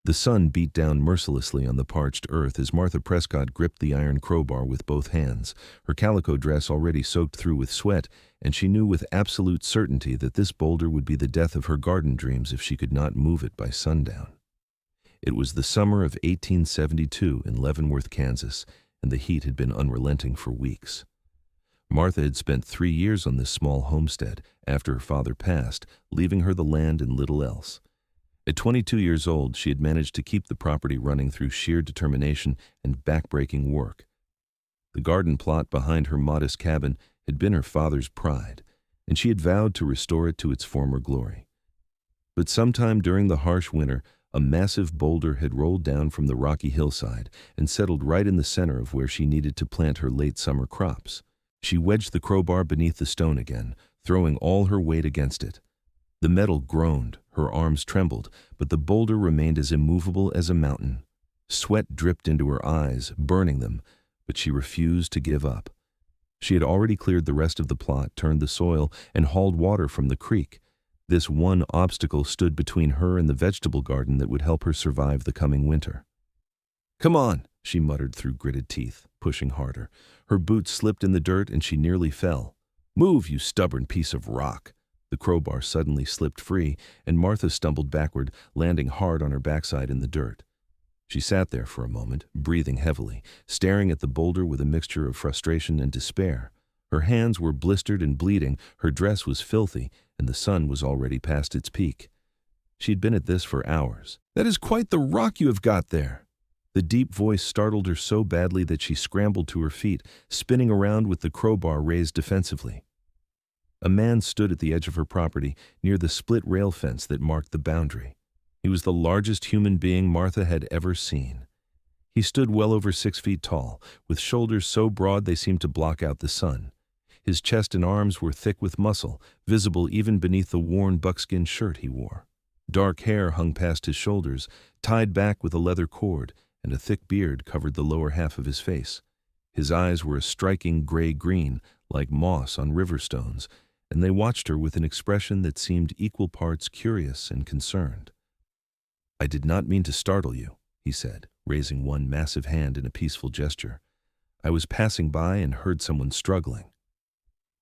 The sun beat down mercilessly on the parched earth as Martha Prescott gripped the iron crowbar with both hands, her calico dress already soaked through with sweat, and she knew with absolute certainty that this boulder would be the death of her garden dreams if she could not move it by sundown. It was the summer of 1872 in Leavenworth, Kansas, and the heat had been unrelenting for weeks. Martha had spent 3 years on this small homestead after her father passed, leaving her the land and little else. At 22 years old, she had managed to keep the property running through sheer determination and backbreaking work. The garden plot behind her modest cabin had been her father's pride, and she had vowed to restore it to its former glory. But sometime during the harsh winter, a massive boulder had rolled down from the rocky hillside and settled right in the center of where she needed to plant her late summer crops. She wedged the crowbar beneath the stone again, throwing all her weight against it. The metal groaned, her arms trembled, but the boulder remained as immovable as a mountain. Sweat dripped into her eyes, burning them, but she refused to give up. She had already cleared the rest of the plot, turned the soil, and hauled water from the creek. This one obstacle stood between her and the vegetable garden that would help her survive the coming winter. "Come on," she muttered through gritted teeth, pushing harder. Her boots slipped in the dirt and she nearly fell. "Move, you stubborn piece of rock." The crowbar suddenly slipped free, and Martha stumbled backward, landing hard on her backside in the dirt. She sat there for a moment, breathing heavily, staring at the boulder with a mixture of frustration and despair. Her hands were blistered and bleeding, her dress was filthy, and the sun was already past its peak. She'd been at this for hours. "That is quite the rock you have got there." The deep voice startled her so badly that she scrambled to her feet, spinning around with the crowbar raised defensively. A man stood at the edge of her property, near the split rail fence that marked the boundary. He was the largest human being Martha had ever seen. He stood well over 6 feet tall, with shoulders so broad they seemed to block out the sun. His chest and arms were thick with muscle, visible even beneath the worn buckskin shirt he wore. Dark hair hung past his shoulders, tied back with a leather cord, and a thick beard covered the lower half of his face. His eyes were a striking gray-green, like moss on river stones, and they watched her with an expression that seemed equal parts curious and concerned. "I did not mean to startle you," he said, raising one massive hand in a peaceful gesture. "I was passing by and heard someone struggling."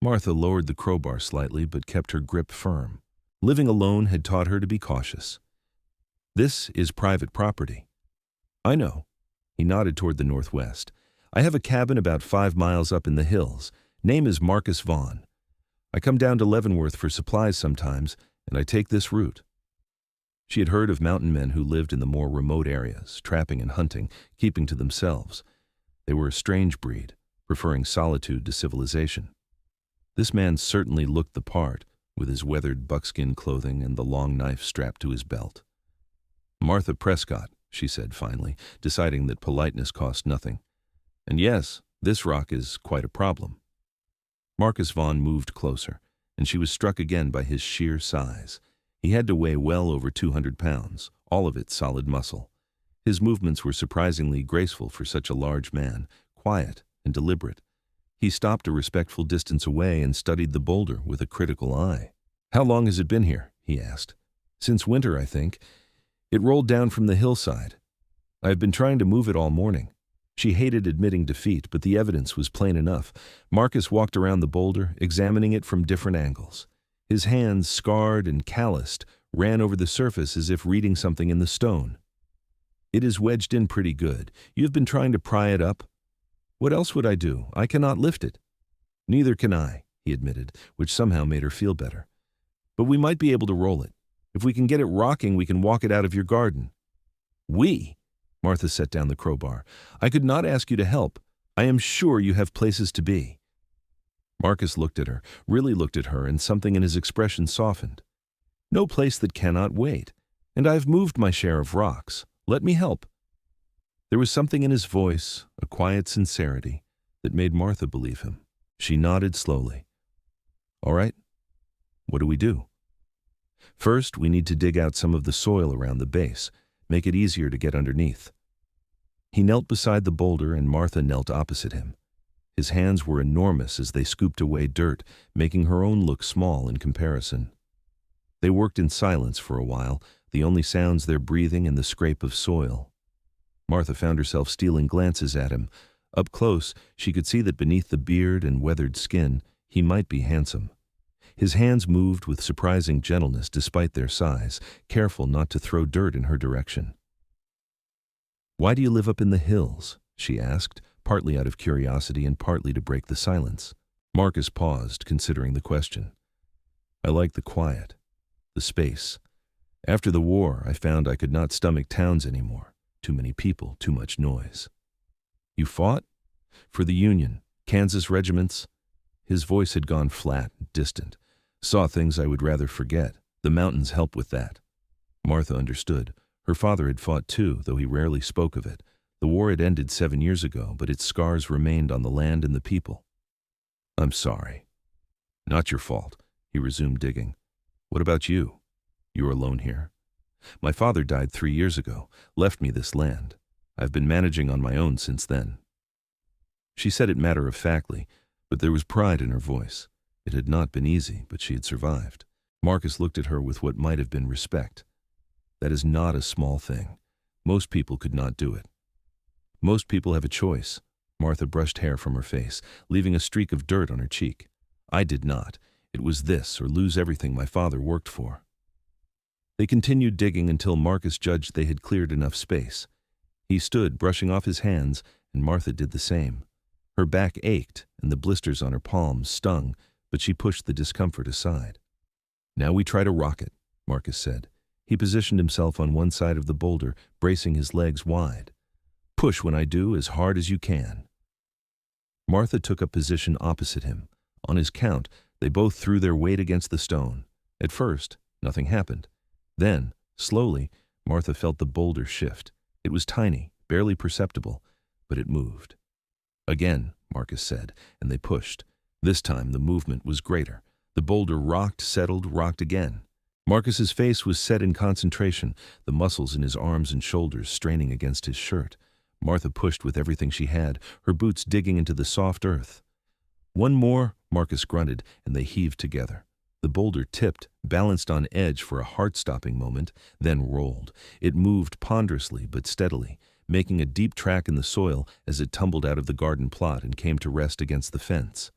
Martha lowered the crowbar slightly but kept her grip firm. Living alone had taught her to be cautious. "This is private property." "I know." He nodded toward the northwest. "I have a cabin about 5 miles up in the hills. Name is Marcus Vaughn. I come down to Leavenworth for supplies sometimes, and I take this route." She had heard of mountain men who lived in the more remote areas, trapping and hunting, keeping to themselves. They were a strange breed, preferring solitude to civilization. This man certainly looked the part, with his weathered buckskin clothing and the long knife strapped to his belt. "Martha Prescott," she said finally, deciding that politeness cost nothing. "And yes, this rock is quite a problem." Marcus Vaughn moved closer, and she was struck again by his sheer size. He had to weigh well over 200 pounds, all of it solid muscle. His movements were surprisingly graceful for such a large man, quiet and deliberate. He stopped a respectful distance away and studied the boulder with a critical eye. "How long has it been here?" he asked. "Since winter, I think. It rolled down from the hillside. I have been trying to move it all morning." She hated admitting defeat, but the evidence was plain enough. Marcus walked around the boulder, examining it from different angles. His hands, scarred and calloused, ran over the surface as if reading something in the stone. "It is wedged in pretty good. You have been trying to pry it up?" "What else would I do? I cannot lift it." "Neither can I," he admitted, which somehow made her feel better. "But we might be able to roll it. If we can get it rocking, we can walk it out of your garden." "We?" Martha set down the crowbar. "I could not ask you to help. I am sure you have places to be." Marcus looked at her, really looked at her, and something in his expression softened. "No place that cannot wait. And I've moved my share of rocks. Let me help." There was something in his voice, a quiet sincerity, that made Martha believe him. She nodded slowly. "All right. What do we do?" "First, we need to dig out some of the soil around the base, make it easier to get underneath." He knelt beside the boulder and Martha knelt opposite him. His hands were enormous as they scooped away dirt, making her own look small in comparison. They worked in silence for a while, the only sounds their breathing and the scrape of soil. Martha found herself stealing glances at him. Up close, she could see that beneath the beard and weathered skin, he might be handsome. His hands moved with surprising gentleness despite their size, careful not to throw dirt in her direction. "Why do you live up in the hills?" she asked, partly out of curiosity and partly to break the silence. Marcus paused, considering the question. "I like the quiet, the space. After the war, I found I could not stomach towns anymore. Too many people, too much noise." "You fought?" "For the Union, Kansas regiments." His voice had gone flat, distant. "Saw things I would rather forget. The mountains help with that." Martha understood. Her father had fought too, though he rarely spoke of it. The war had ended 7 years ago, but its scars remained on the land and the people. "I'm sorry." "Not your fault," he resumed digging. "What about you? You are alone here?" "My father died 3 years ago, left me this land. I've been managing on my own since then." She said it matter-of-factly, but there was pride in her voice. It had not been easy, but she had survived. Marcus looked at her with what might have been respect. That is not a small thing. Most people could not do it. Most people have a choice. Martha brushed hair from her face, leaving a streak of dirt on her cheek. I did not. It was this or lose everything my father worked for. They continued digging until Marcus judged they had cleared enough space. He stood, brushing off his hands, and Martha did the same. Her back ached, and the blisters on her palms stung, but she pushed the discomfort aside. "Now we try to rock it," Marcus said. He positioned himself on one side of the boulder, bracing his legs wide. "Push when I do, as hard as you can." Martha took a position opposite him. On his count, they both threw their weight against the stone. At first, nothing happened. Then, slowly, Martha felt the boulder shift. It was tiny, barely perceptible, but it moved. "Again," Marcus said, and they pushed. This time the movement was greater. The boulder rocked, settled, rocked again. Marcus's face was set in concentration, the muscles in his arms and shoulders straining against his shirt. Martha pushed with everything she had, her boots digging into the soft earth. "One more," Marcus grunted, and they heaved together. The boulder tipped, balanced on edge for a heart-stopping moment, then rolled. It moved ponderously but steadily, making a deep track in the soil as it tumbled out of the garden plot and came to rest against the fence.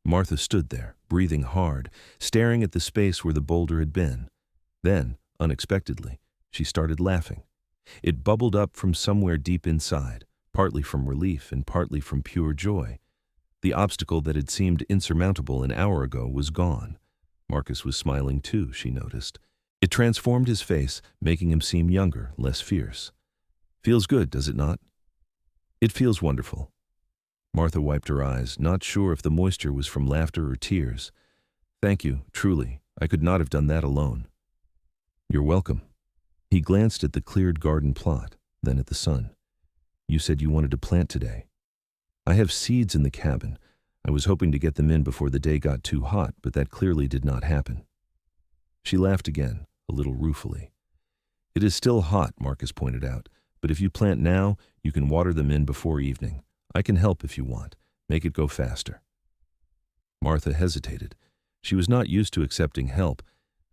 Martha stood there, breathing hard, staring at the space where the boulder had been. Then, unexpectedly, she started laughing. It bubbled up from somewhere deep inside, partly from relief and partly from pure joy. The obstacle that had seemed insurmountable an hour ago was gone. Marcus was smiling too, she noticed. It transformed his face, making him seem younger, less fierce. "Feels good, does it not?" "It feels wonderful." Martha wiped her eyes, not sure if the moisture was from laughter or tears. "Thank you, truly. I could not have done that alone." "You're welcome." He glanced at the cleared garden plot, then at the sun. "You said you wanted to plant today." "I have seeds in the cabin. I was hoping to get them in before the day got too hot, but that clearly did not happen." She laughed again, a little ruefully. "It is still hot," Marcus pointed out, "but if you plant now, you can water them in before evening. I can help if you want. Make it go faster." Martha hesitated. She was not used to accepting help,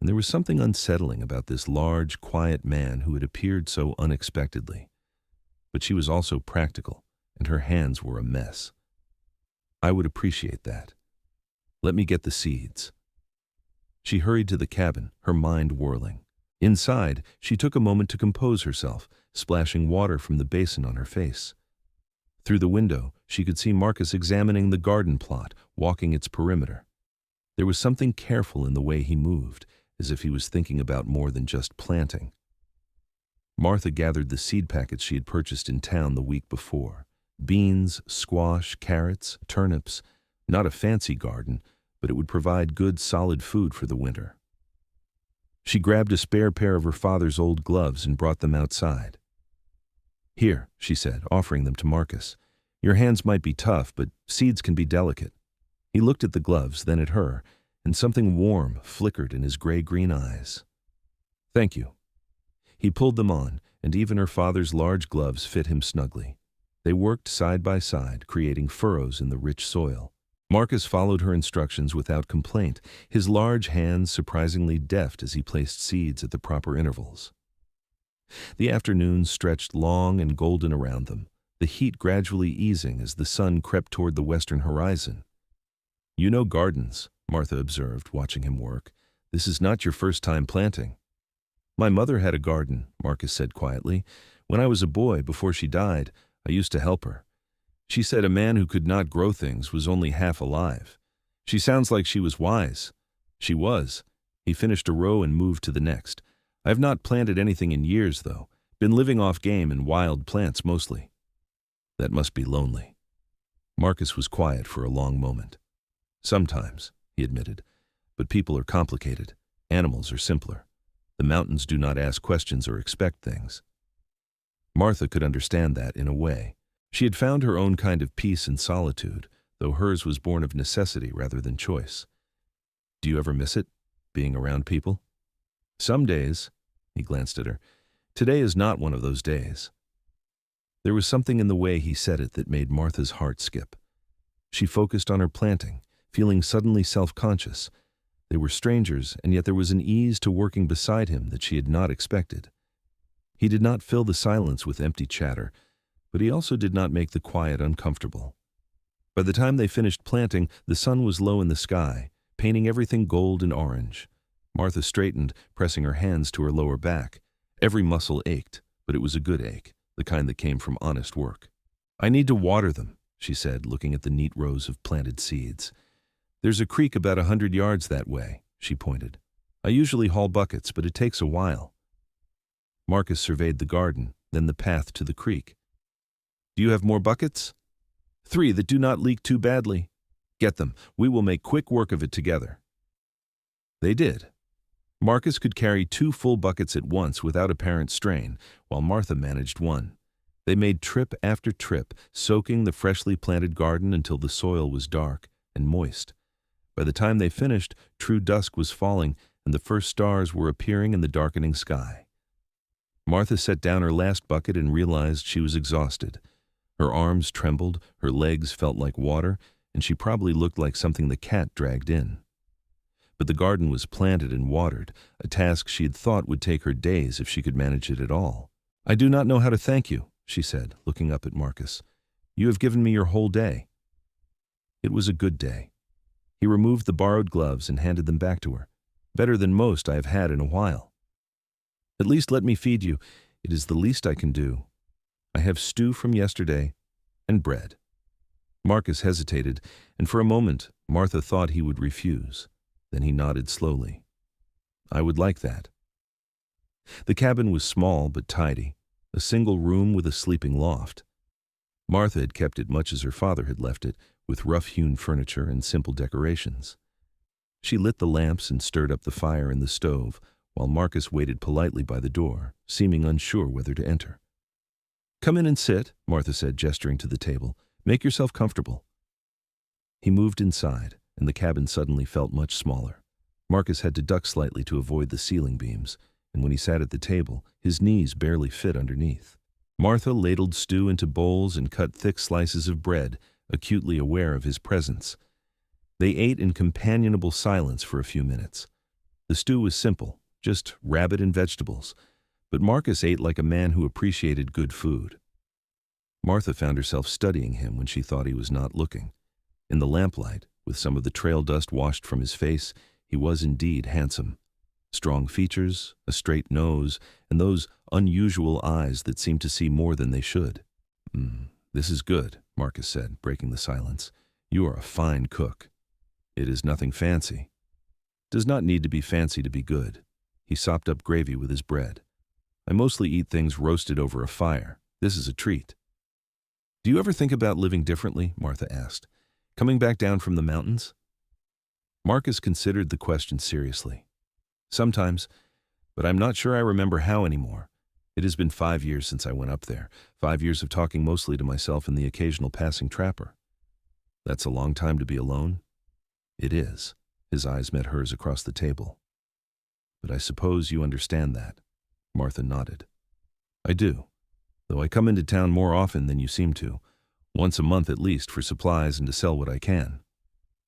and there was something unsettling about this large, quiet man who had appeared so unexpectedly. But she was also practical, and her hands were a mess. "I would appreciate that. Let me get the seeds." She hurried to the cabin, her mind whirling. Inside, she took a moment to compose herself, splashing water from the basin on her face. Through the window, she could see Marcus examining the garden plot, walking its perimeter. There was something careful in the way he moved, as if he was thinking about more than just planting. Martha gathered the seed packets she had purchased in town the week before. Beans, squash, carrots, turnips. Not a fancy garden, but it would provide good, solid food for the winter. She grabbed a spare pair of her father's old gloves and brought them outside. "Here," she said, offering them to Marcus. "Your hands might be tough, but seeds can be delicate." He looked at the gloves, then at her, and something warm flickered in his gray-green eyes. "Thank you." He pulled them on, and even her father's large gloves fit him snugly. They worked side by side, creating furrows in the rich soil. Marcus followed her instructions without complaint, his large hands surprisingly deft as he placed seeds at the proper intervals. The afternoon stretched long and golden around them, the heat gradually easing as the sun crept toward the western horizon. "You know gardens," Martha observed, watching him work. "This is not your first time planting." "My mother had a garden," Marcus said quietly. "When I was a boy, before she died, I used to help her. She said a man who could not grow things was only half alive. She sounds like she was wise." "She was." He finished a row and moved to the next. "I have not planted anything in years, though. Been living off game and wild plants mostly." "That must be lonely." Marcus was quiet for a long moment. "Sometimes," he admitted, "but people are complicated. Animals are simpler. The mountains do not ask questions or expect things." Martha could understand that in a way. She had found her own kind of peace and solitude, though hers was born of necessity rather than choice. "Do you ever miss it, being around people?" "Some days." He glanced at her. "Today is not one of those days." There was something in the way he said it that made Martha's heart skip. She focused on her planting, feeling suddenly self-conscious. They were strangers, and yet there was an ease to working beside him that she had not expected. He did not fill the silence with empty chatter, but he also did not make the quiet uncomfortable. By the time they finished planting, the sun was low in the sky, painting everything gold and orange. Martha straightened, pressing her hands to her lower back. Every muscle ached, but it was a good ache, the kind that came from honest work. "I need to water them," she said, looking at the neat rows of planted seeds. "There's a creek about 100 yards that way," she pointed. "I usually haul buckets, but it takes a while." Marcus surveyed the garden, then the path to the creek. "Do you have more buckets?" "3 that do not leak too badly." "Get them. We will make quick work of it together." They did. Marcus could carry 2 full buckets at once without apparent strain, while Martha managed 1. They made trip after trip, soaking the freshly planted garden until the soil was dark and moist. By the time they finished, true dusk was falling, and the first stars were appearing in the darkening sky. Martha set down her last bucket and realized she was exhausted. Her arms trembled, her legs felt like water, and she probably looked like something the cat dragged in. But the garden was planted and watered, a task she had thought would take her days if she could manage it at all. "I do not know how to thank you," she said, looking up at Marcus. "You have given me your whole day." It was a good day. He removed the borrowed gloves and handed them back to her. "Better than most I have had in a while." "At least let me feed you. It is the least I can do. I have stew from yesterday and bread." Marcus hesitated, and for a moment Martha thought he would refuse. Then he nodded slowly. "I would like that." The cabin was small but tidy, a single room with a sleeping loft. Martha had kept it much as her father had left it, with rough-hewn furniture and simple decorations. She lit the lamps and stirred up the fire in the stove, while Marcus waited politely by the door, seeming unsure whether to enter. "Come in and sit," Martha said, gesturing to the table. "Make yourself comfortable." He moved inside, and the cabin suddenly felt much smaller. Marcus had to duck slightly to avoid the ceiling beams, and when he sat at the table, his knees barely fit underneath. Martha ladled stew into bowls and cut thick slices of bread, acutely aware of his presence. They ate in companionable silence for a few minutes. The stew was simple, just rabbit and vegetables, but Marcus ate like a man who appreciated good food. Martha found herself studying him when she thought he was not looking. In the lamplight, with some of the trail dust washed from his face, he was indeed handsome. Strong features, a straight nose, and those unusual eyes that seemed to see more than they should. This is good," Marcus said, breaking the silence. "You are a fine cook." "It is nothing fancy." "Does not need to be fancy to be good." He sopped up gravy with his bread. "I mostly eat things roasted over a fire. This is a treat." "Do you ever think about living differently?" Martha asked. "Coming back down from the mountains?" Marcus considered the question seriously. "Sometimes, but I'm not sure I remember how anymore. It has been 5 years since I went up there, 5 years of talking mostly to myself and the occasional passing trapper." "That's a long time to be alone." "It is." His eyes met hers across the table. "But I suppose you understand that." Martha nodded. "I do, though I come into town more often than you seem to, once a month at least for supplies and to sell what I can."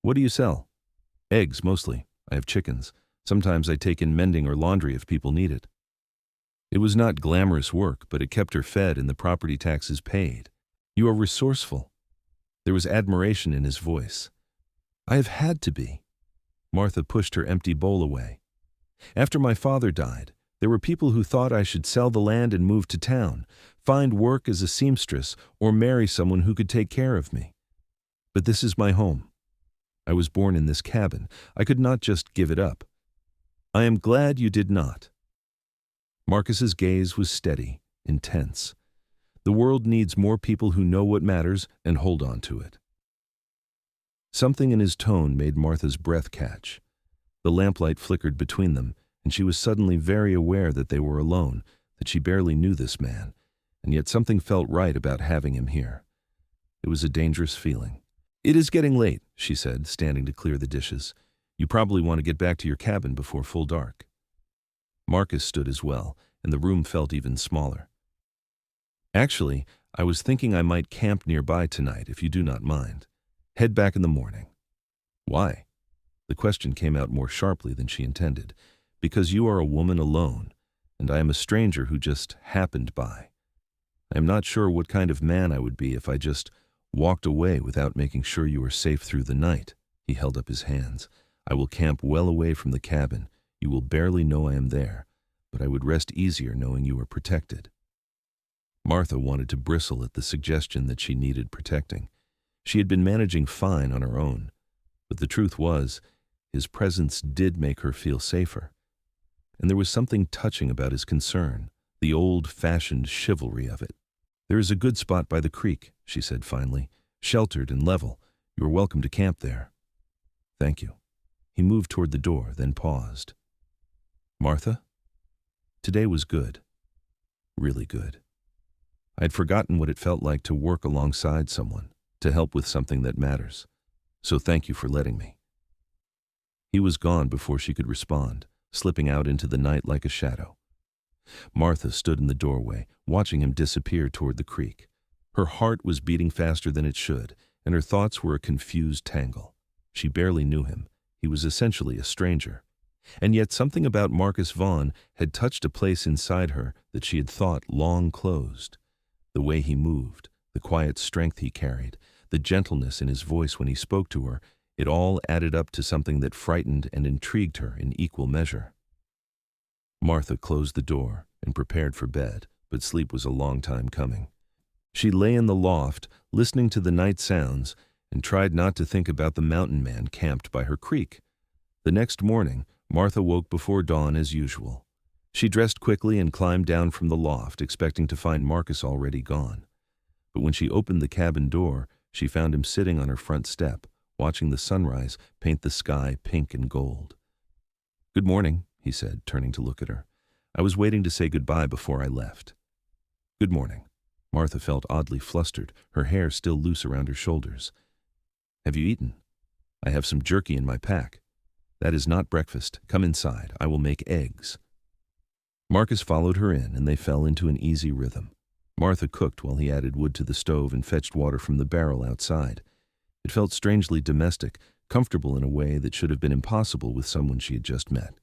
What do you sell? Eggs, mostly. I have chickens. Sometimes I take in mending or laundry if people need it. It was not glamorous work, but it kept her fed and the property taxes paid. You are resourceful. There was admiration in his voice. I have had to be. Martha pushed her empty bowl away. After my father died, there were people who thought I should sell the land and move to town, find work as a seamstress, or marry someone who could take care of me. But this is my home. I was born in this cabin. I could not just give it up. I am glad you did not. Marcus's gaze was steady, intense. The world needs more people who know what matters and hold on to it. Something in his tone made Martha's breath catch. The lamplight flickered between them, and she was suddenly very aware that they were alone, that she barely knew this man, and yet something felt right about having him here. It was a dangerous feeling. It is getting late, she said, standing to clear the dishes. You probably want to get back to your cabin before full dark. Marcus stood as well, and the room felt even smaller. Actually, I was thinking I might camp nearby tonight, if you do not mind. Head back in the morning. Why? The question came out more sharply than she intended. Because you are a woman alone, and I am a stranger who just happened by. I am not sure what kind of man I would be if I just walked away without making sure you are safe through the night. He held up his hands. I will camp well away from the cabin. You will barely know I am there, but I would rest easier knowing you are protected. Martha wanted to bristle at the suggestion that she needed protecting. She had been managing fine on her own, but the truth was, his presence did make her feel safer. And there was something touching about his concern, the old-fashioned chivalry of it. There is a good spot by the creek, she said finally, sheltered and level. You are welcome to camp there. Thank you. He moved toward the door, then paused. Martha? Today was good. Really good. I had forgotten what it felt like to work alongside someone, to help with something that matters. So thank you for letting me. He was gone before she could respond, slipping out into the night like a shadow. Martha stood in the doorway, watching him disappear toward the creek. Her heart was beating faster than it should, and her thoughts were a confused tangle. She barely knew him. He was essentially a stranger. And yet something about Marcus Vaughn had touched a place inside her that she had thought long closed. The way he moved, the quiet strength he carried, the gentleness in his voice when he spoke to her, it all added up to something that frightened and intrigued her in equal measure. Martha closed the door and prepared for bed, but sleep was a long time coming. She lay in the loft, listening to the night sounds, and tried not to think about the mountain man camped by her creek. The next morning, Martha woke before dawn as usual. She dressed quickly and climbed down from the loft, expecting to find Marcus already gone. But when she opened the cabin door, she found him sitting on her front step, watching the sunrise paint the sky pink and gold. Good morning, he said, turning to look at her. I was waiting to say goodbye before I left. Good morning. Martha felt oddly flustered, her hair still loose around her shoulders. Have you eaten? I have some jerky in my pack. That is not breakfast. Come inside. I will make eggs. Marcus followed her in, and they fell into an easy rhythm. Martha cooked while he added wood to the stove and fetched water from the barrel outside. It felt strangely domestic, comfortable in a way that should have been impossible with someone she had just met.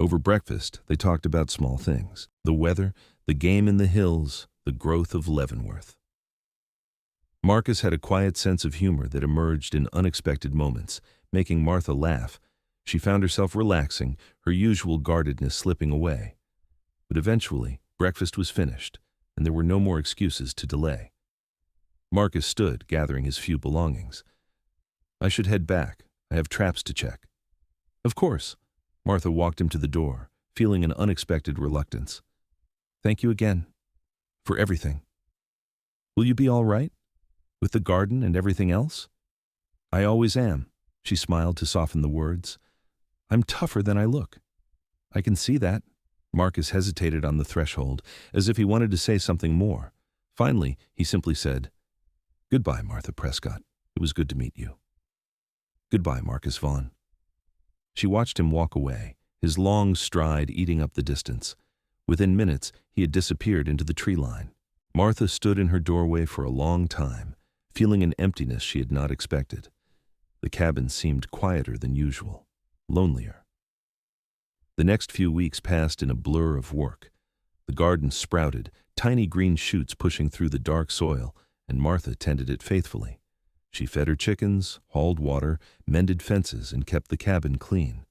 Over breakfast, they talked about small things: the weather, the game in the hills, the growth of Leavenworth. Marcus had a quiet sense of humor that emerged in unexpected moments, making Martha laugh. She found herself relaxing, her usual guardedness slipping away. But eventually, breakfast was finished, and there were no more excuses to delay. Marcus stood, gathering his few belongings. I should head back. I have traps to check. Of course. Martha walked him to the door, feeling an unexpected reluctance. Thank you again. For everything. Will you be all right? With the garden and everything else? I always am, she smiled to soften the words. I'm tougher than I look. I can see that. Marcus hesitated on the threshold, as if he wanted to say something more. Finally, he simply said, Goodbye, Martha Prescott. It was good to meet you. Goodbye, Marcus Vaughn. She watched him walk away, his long stride eating up the distance. Within minutes, he had disappeared into the tree line. Martha stood in her doorway for a long time, feeling an emptiness she had not expected. The cabin seemed quieter than usual, lonelier. The next few weeks passed in a blur of work. The garden sprouted, tiny green shoots pushing through the dark soil, and Martha tended it faithfully. She fed her chickens, hauled water, mended fences, and kept the cabin clean.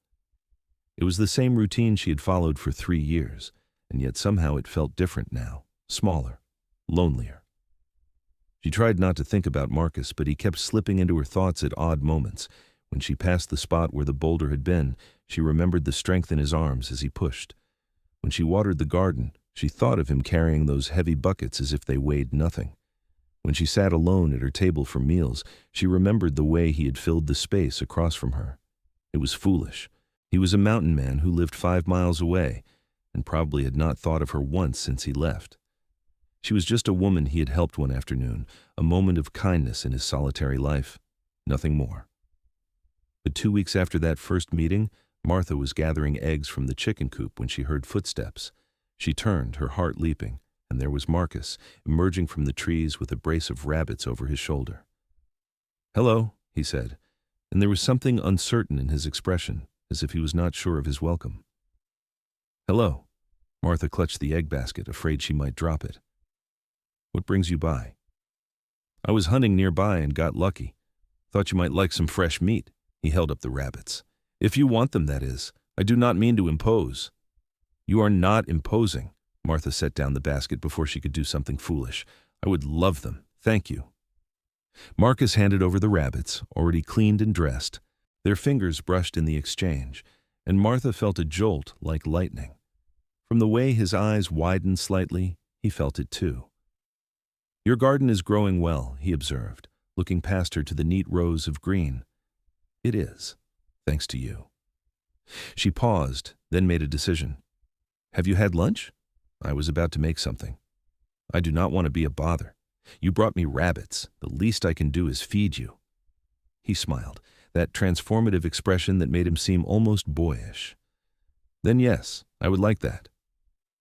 It was the same routine she had followed for 3 years, and yet somehow it felt different now, smaller, lonelier. She tried not to think about Marcus, but he kept slipping into her thoughts at odd moments. When she passed the spot where the boulder had been, she remembered the strength in his arms as he pushed. When she watered the garden, she thought of him carrying those heavy buckets as if they weighed nothing. When she sat alone at her table for meals, she remembered the way he had filled the space across from her. It was foolish. He was a mountain man who lived 5 miles away, and probably had not thought of her once since he left. She was just a woman he had helped one afternoon, a moment of kindness in his solitary life, nothing more. But 2 weeks after that first meeting, Martha was gathering eggs from the chicken coop when she heard footsteps. She turned, her heart leaping, and there was Marcus, emerging from the trees with a brace of rabbits over his shoulder. "Hello," he said, and there was something uncertain in his expression, as if he was not sure of his welcome. "Hello." Martha clutched the egg basket, afraid she might drop it. "What brings you by?" "I was hunting nearby and got lucky. Thought you might like some fresh meat." He held up the rabbits. "If you want them, that is. I do not mean to impose." "You are not imposing." Martha set down the basket before she could do something foolish. "I would love them. Thank you." Marcus handed over the rabbits, already cleaned and dressed. Their fingers brushed in the exchange, and Martha felt a jolt like lightning. From the way his eyes widened slightly, he felt it too. "Your garden is growing well," he observed, looking past her to the neat rows of green. "It is, thanks to you." She paused, then made a decision. "Have you had lunch?" "I was about to make something." "I do not want to be a bother. You brought me rabbits. The least I can do is feed you." He smiled, that transformative expression that made him seem almost boyish. "Then yes, I would like that."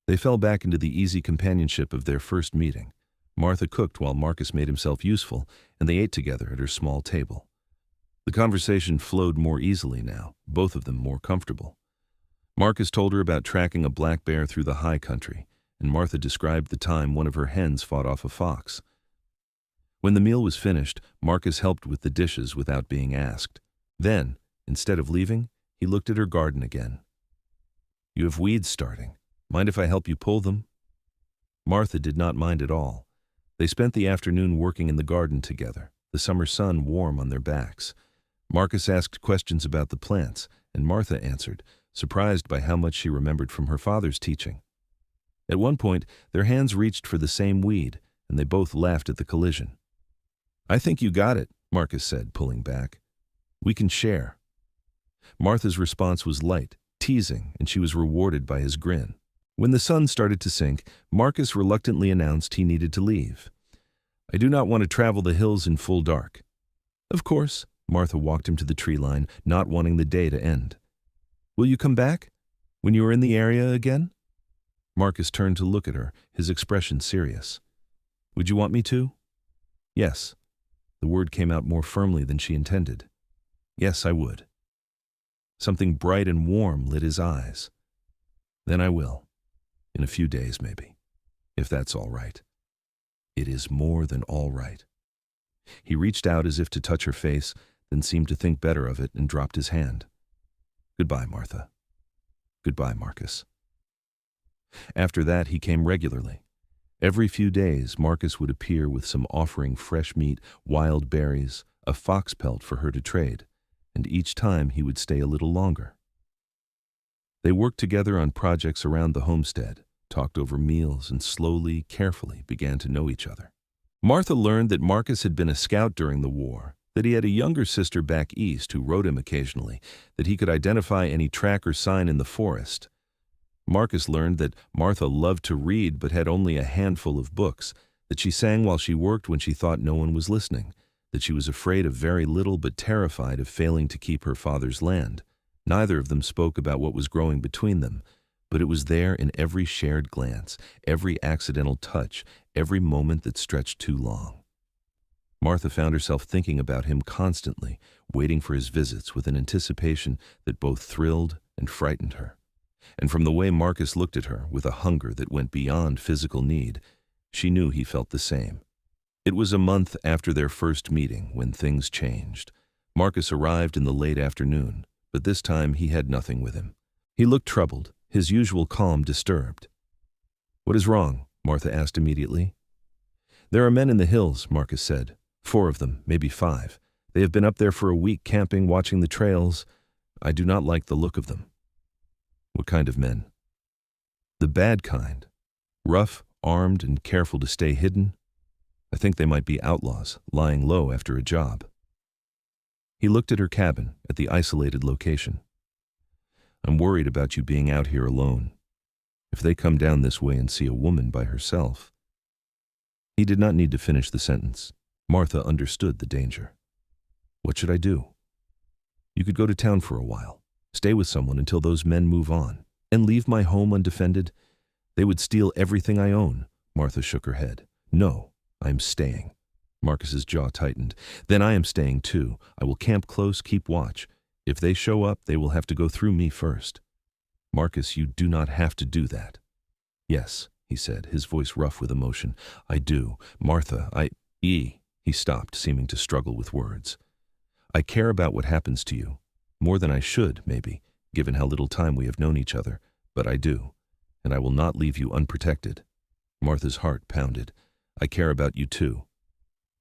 They fell back into the easy companionship of their first meeting. Martha cooked while Marcus made himself useful, and they ate together at her small table. The conversation flowed more easily now, both of them more comfortable. Marcus told her about tracking a black bear through the high country, and Martha described the time one of her hens fought off a fox. When the meal was finished, Marcus helped with the dishes without being asked. Then, instead of leaving, he looked at her garden again. "You have weeds starting. Mind if I help you pull them?" Martha did not mind at all. They spent the afternoon working in the garden together, the summer sun warm on their backs. Marcus asked questions about the plants, and Martha answered, surprised by how much she remembered from her father's teaching. At one point, their hands reached for the same weed, and they both laughed at the collision. "I think you got it," Marcus said, pulling back. "We can share." Martha's response was light, teasing, and she was rewarded by his grin. When the sun started to sink, Marcus reluctantly announced he needed to leave. "I do not want to travel the hills in full dark." "Of course." Martha walked him to the tree line, not wanting the day to end. "Will you come back? When you are in the area again?" Marcus turned to look at her, his expression serious. "Would you want me to?" "Yes." The word came out more firmly than she intended. "Yes, I would." Something bright and warm lit his eyes. "Then I will. In a few days, maybe. If that's all right." "It is more than all right." He reached out as if to touch her face, then seemed to think better of it and dropped his hand. "Goodbye, Martha." "Goodbye, Marcus." After that, he came regularly. Every few days, Marcus would appear with some offering fresh meat, wild berries, a fox pelt for her to trade, and each time he would stay a little longer. They worked together on projects around the homestead, talked over meals, and slowly, carefully began to know each other. Martha learned that Marcus had been a scout during the war, that he had a younger sister back east who rode him occasionally, that he could identify any track or sign in the forest. Marcus learned that Martha loved to read but had only a handful of books, that she sang while she worked when she thought no one was listening, that she was afraid of very little but terrified of failing to keep her father's land. Neither of them spoke about what was growing between them, but it was there in every shared glance, every accidental touch, every moment that stretched too long. Martha found herself thinking about him constantly, waiting for his visits with an anticipation that both thrilled and frightened her. And from the way Marcus looked at her with a hunger that went beyond physical need, she knew he felt the same. It was a month after their first meeting when things changed. Marcus arrived in the late afternoon, but this time he had nothing with him. He looked troubled, his usual calm disturbed. "What is wrong?" Martha asked immediately. "There are men in the hills," Marcus said. 4 of them, maybe 5. They have been up there for a week camping, watching the trails. I do not like the look of them." "What kind of men?" "The bad kind. Rough, armed, and careful to stay hidden. I think they might be outlaws, lying low after a job." He looked at her cabin, at the isolated location. "I'm worried about you being out here alone. If they come down this way and see a woman by herself—" He did not need to finish the sentence. Martha understood the danger. "What should I do?" "You could go to town for a while, stay with someone until those men move on, and leave my home undefended. They would steal everything I own." Martha shook her head. "No, I'm staying." Marcus's jaw tightened. "Then I am staying too. I will camp close, keep watch. If they show up, they will have to go through me first." "Marcus, you do not have to do that." "Yes," he said, his voice rough with emotion. "I do. Martha, He stopped, seeming to struggle with words. "I care about what happens to you. More than I should, maybe, given how little time we have known each other. But I do. And I will not leave you unprotected." Martha's heart pounded. "I care about you too."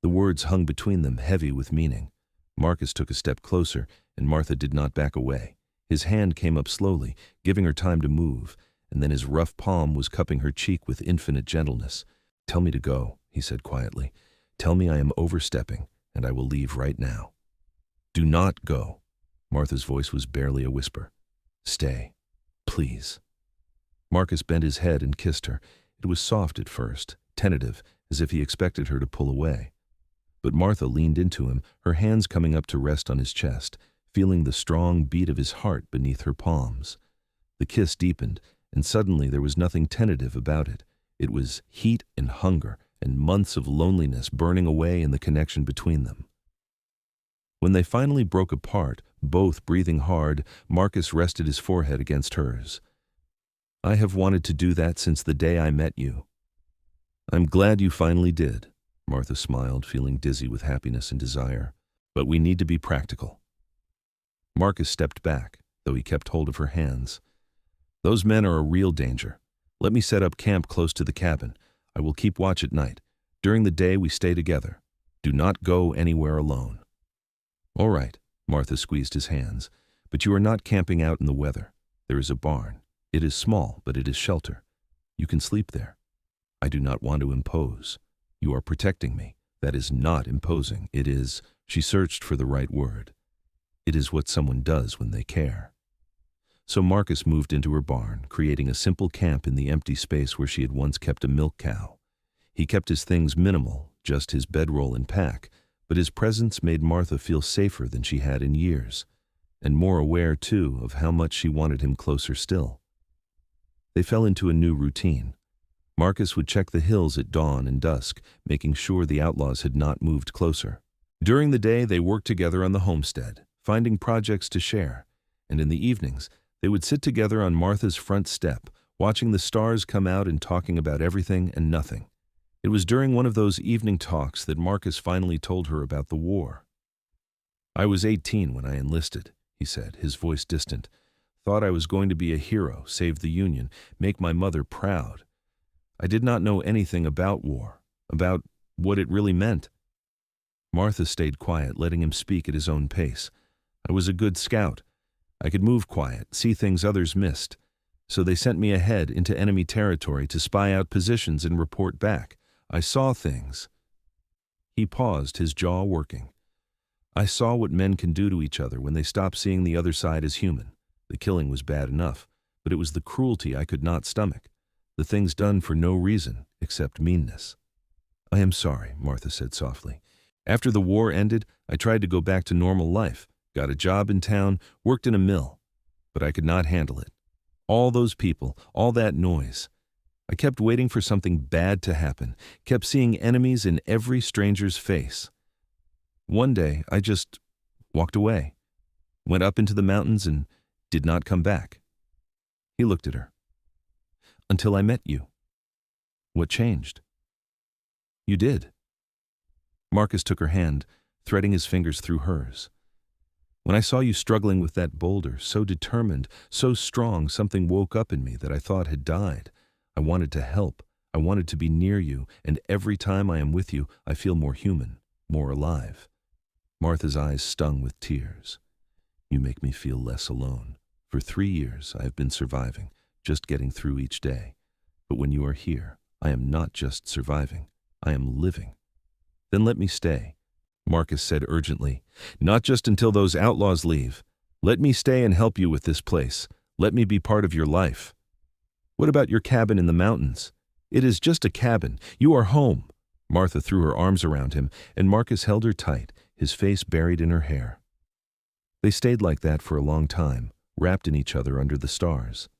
The words hung between them, heavy with meaning. Marcus took a step closer, and Martha did not back away. His hand came up slowly, giving her time to move, and then his rough palm was cupping her cheek with infinite gentleness. "Tell me to go," he said quietly. "Tell me I am overstepping, and I will leave right now." "Do not go." Martha's voice was barely a whisper. "Stay. Please." Marcus bent his head and kissed her. It was soft at first, tentative, as if he expected her to pull away. But Martha leaned into him, her hands coming up to rest on his chest, feeling the strong beat of his heart beneath her palms. The kiss deepened, and suddenly there was nothing tentative about it. It was heat and hunger, and months of loneliness burning away in the connection between them. When they finally broke apart, both breathing hard, Marcus rested his forehead against hers. "I have wanted to do that since the day I met you." "I'm glad you finally did," Martha smiled, feeling dizzy with happiness and desire. "But we need to be practical." Marcus stepped back, though he kept hold of her hands. "Those men are a real danger. Let me set up camp close to the cabin. I will keep watch at night. During the day we stay together. Do not go anywhere alone." "All right," Martha squeezed his hands. "But you are not camping out in the weather. There is a barn. It is small, but it is shelter. You can sleep there. I do not want to impose. You are protecting me. That is not imposing. It is—" She searched for the right word. "It is what someone does when they care." So Marcus moved into her barn, creating a simple camp in the empty space where she had once kept a milk cow. He kept his things minimal, just his bedroll and pack, but his presence made Martha feel safer than she had in years, and more aware, too, of how much she wanted him closer still. They fell into a new routine. Marcus would check the hills at dawn and dusk, making sure the outlaws had not moved closer. During the day, they worked together on the homestead, finding projects to share, and in the evenings, they would sit together on Martha's front step, watching the stars come out and talking about everything and nothing. It was during one of those evening talks that Marcus finally told her about the war. "I was 18 when I enlisted," he said, his voice distant. "Thought I was going to be a hero, save the Union, make my mother proud. I did not know anything about war, about what it really meant." Martha stayed quiet, letting him speak at his own pace. "I was a good scout. I could move quiet, see things others missed. So they sent me ahead into enemy territory to spy out positions and report back. I saw things." He paused, his jaw working. "I saw what men can do to each other when they stop seeing the other side as human. The killing was bad enough, but it was the cruelty I could not stomach. The things done for no reason except meanness." "I am sorry," Martha said softly. "After the war ended, I tried to go back to normal life. Got a job in town, worked in a mill, but I could not handle it. All those people, all that noise. I kept waiting for something bad to happen, kept seeing enemies in every stranger's face. One day, I just walked away, went up into the mountains and did not come back. He looked at her. Until I met you. What changed? You did. Marcus took her hand, threading his fingers through hers. When I saw you struggling with that boulder, so determined, so strong, something woke up in me that I thought had died. I wanted to help. I wanted to be near you, and every time I am with you, I feel more human, more alive. Martha's eyes stung with tears. You make me feel less alone. For 3 years, I have been surviving, just getting through each day. But when you are here, I am not just surviving. I am living. Then let me stay, Marcus said urgently. Not just until those outlaws leave. Let me stay and help you with this place. Let me be part of your life. What about your cabin in the mountains? It is just a cabin. You are home. Martha threw her arms around him, and Marcus held her tight, his face buried in her hair. They stayed like that for a long time, wrapped in each other under the stars.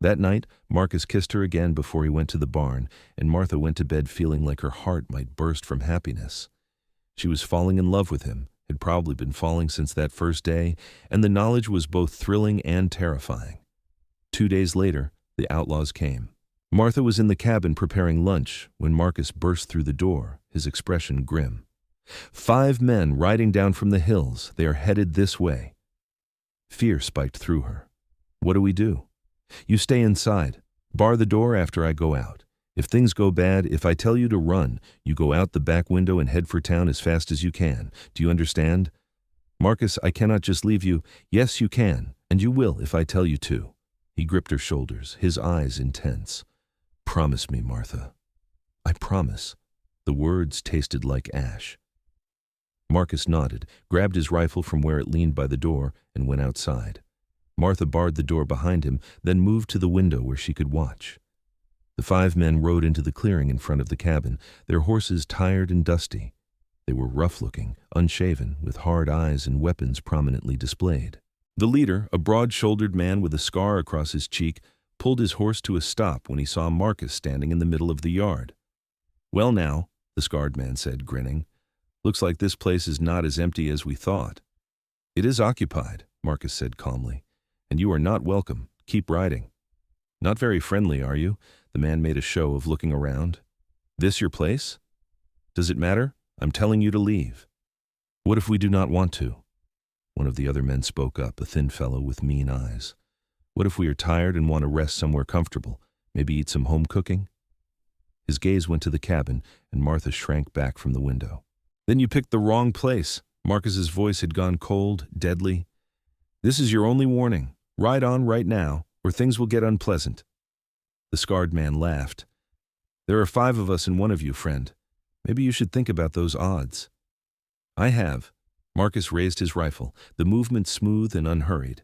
That night, Marcus kissed her again before he went to the barn, and Martha went to bed feeling like her heart might burst from happiness. She was falling in love with him, had probably been falling since that first day, and the knowledge was both thrilling and terrifying. 2 days later, the outlaws came. Martha was in the cabin preparing lunch when Marcus burst through the door, his expression grim. 5 men riding down from the hills. They are headed this way. Fear spiked through her. What do we do? You stay inside. Bar the door after I go out. If things go bad, if I tell you to run, you go out the back window and head for town as fast as you can. Do you understand? Marcus, I cannot just leave you. Yes, you can, and you will if I tell you to. He gripped her shoulders, his eyes intense. Promise me, Martha. I promise. The words tasted like ash. Marcus nodded, grabbed his rifle from where it leaned by the door, and went outside. Martha barred the door behind him, then moved to the window where she could watch. The 5 men rode into the clearing in front of the cabin, their horses tired and dusty. They were rough-looking, unshaven, with hard eyes and weapons prominently displayed. The leader, a broad-shouldered man with a scar across his cheek, pulled his horse to a stop when he saw Marcus standing in the middle of the yard. Well now, the scarred man said, grinning. Looks like this place is not as empty as we thought. It is occupied, Marcus said calmly, and you are not welcome. Keep riding. Not very friendly, are you? The man made a show of looking around. This your place? Does it matter? I'm telling you to leave. What if we do not want to? One of the other men spoke up, a thin fellow with mean eyes. What if we are tired and want to rest somewhere comfortable, maybe eat some home cooking? His gaze went to the cabin, and Martha shrank back from the window. Then you picked the wrong place. Marcus's voice had gone cold, deadly. This is your only warning. Ride on right now, or things will get unpleasant. The scarred man laughed. There are 5 of us and 1 of you, friend. Maybe you should think about those odds. I have. Marcus raised his rifle, the movement smooth and unhurried.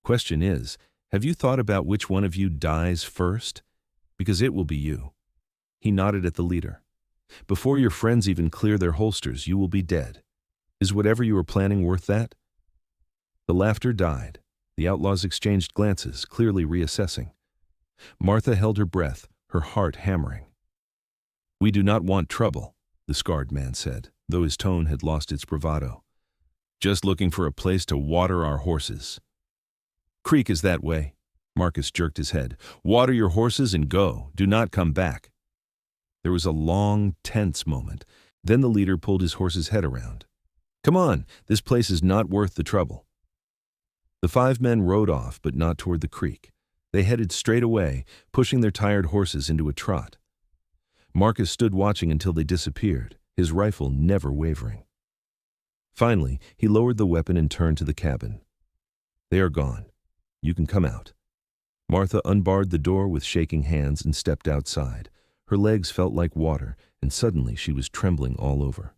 Question is, have you thought about which one of you dies first? Because it will be you. He nodded at the leader. Before your friends even clear their holsters, you will be dead. Is whatever you are planning worth that? The laughter died. The outlaws exchanged glances, clearly reassessing. Martha held her breath, her heart hammering. We do not want trouble, the scarred man said, though his tone had lost its bravado. Just looking for a place to water our horses. Creek is that way. Marcus jerked his head. Water your horses and go. Do not come back. There was a long, tense moment. Then the leader pulled his horse's head around. Come on, this place is not worth the trouble. The 5 men rode off, but not toward the creek. They headed straight away, pushing their tired horses into a trot. Marcus stood watching until they disappeared, his rifle never wavering. Finally, he lowered the weapon and turned to the cabin. They are gone. You can come out. Martha unbarred the door with shaking hands and stepped outside. Her legs felt like water, and suddenly she was trembling all over.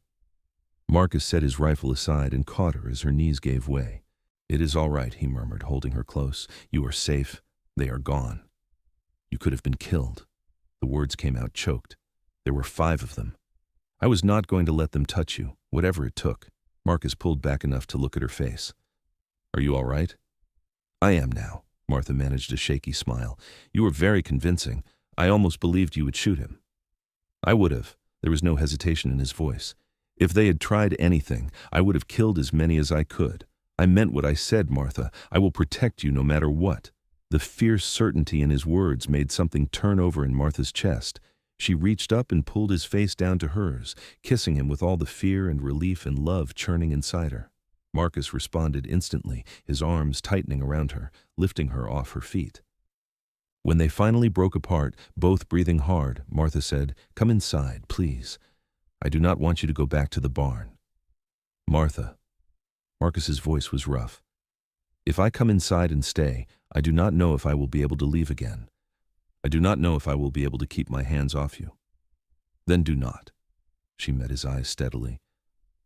Marcus set his rifle aside and caught her as her knees gave way. It is all right, he murmured, holding her close. You are safe. They are gone. You could have been killed. The words came out choked. There were 5 of them. I was not going to let them touch you, whatever it took. Marcus pulled back enough to look at her face. Are you all right? I am now. Martha managed a shaky smile. You were very convincing. I almost believed you would shoot him. I would have. There was no hesitation in his voice. If they had tried anything, I would have killed as many as I could. I meant what I said, Martha. I will protect you no matter what. The fierce certainty in his words made something turn over in Martha's chest. She reached up and pulled his face down to hers, kissing him with all the fear and relief and love churning inside her. Marcus responded instantly, his arms tightening around her, lifting her off her feet. When they finally broke apart, both breathing hard, Martha said, "Come inside, please. I do not want you to go back to the barn." "Martha." Marcus's voice was rough. "If I come inside and stay, I do not know if I will be able to leave again. I do not know if I will be able to keep my hands off you." "Then do not." She met his eyes steadily.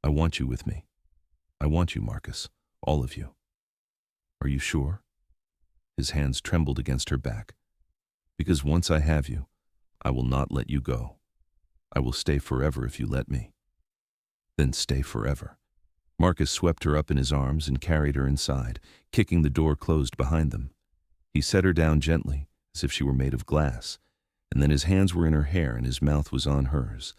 "I want you with me. I want you, Marcus, all of you." "Are you sure?" His hands trembled against her back. "Because once I have you, I will not let you go. I will stay forever if you let me." "Then stay forever." Marcus swept her up in his arms and carried her inside, kicking the door closed behind them. He set her down gently, as if she were made of glass, and then his hands were in her hair and his mouth was on hers.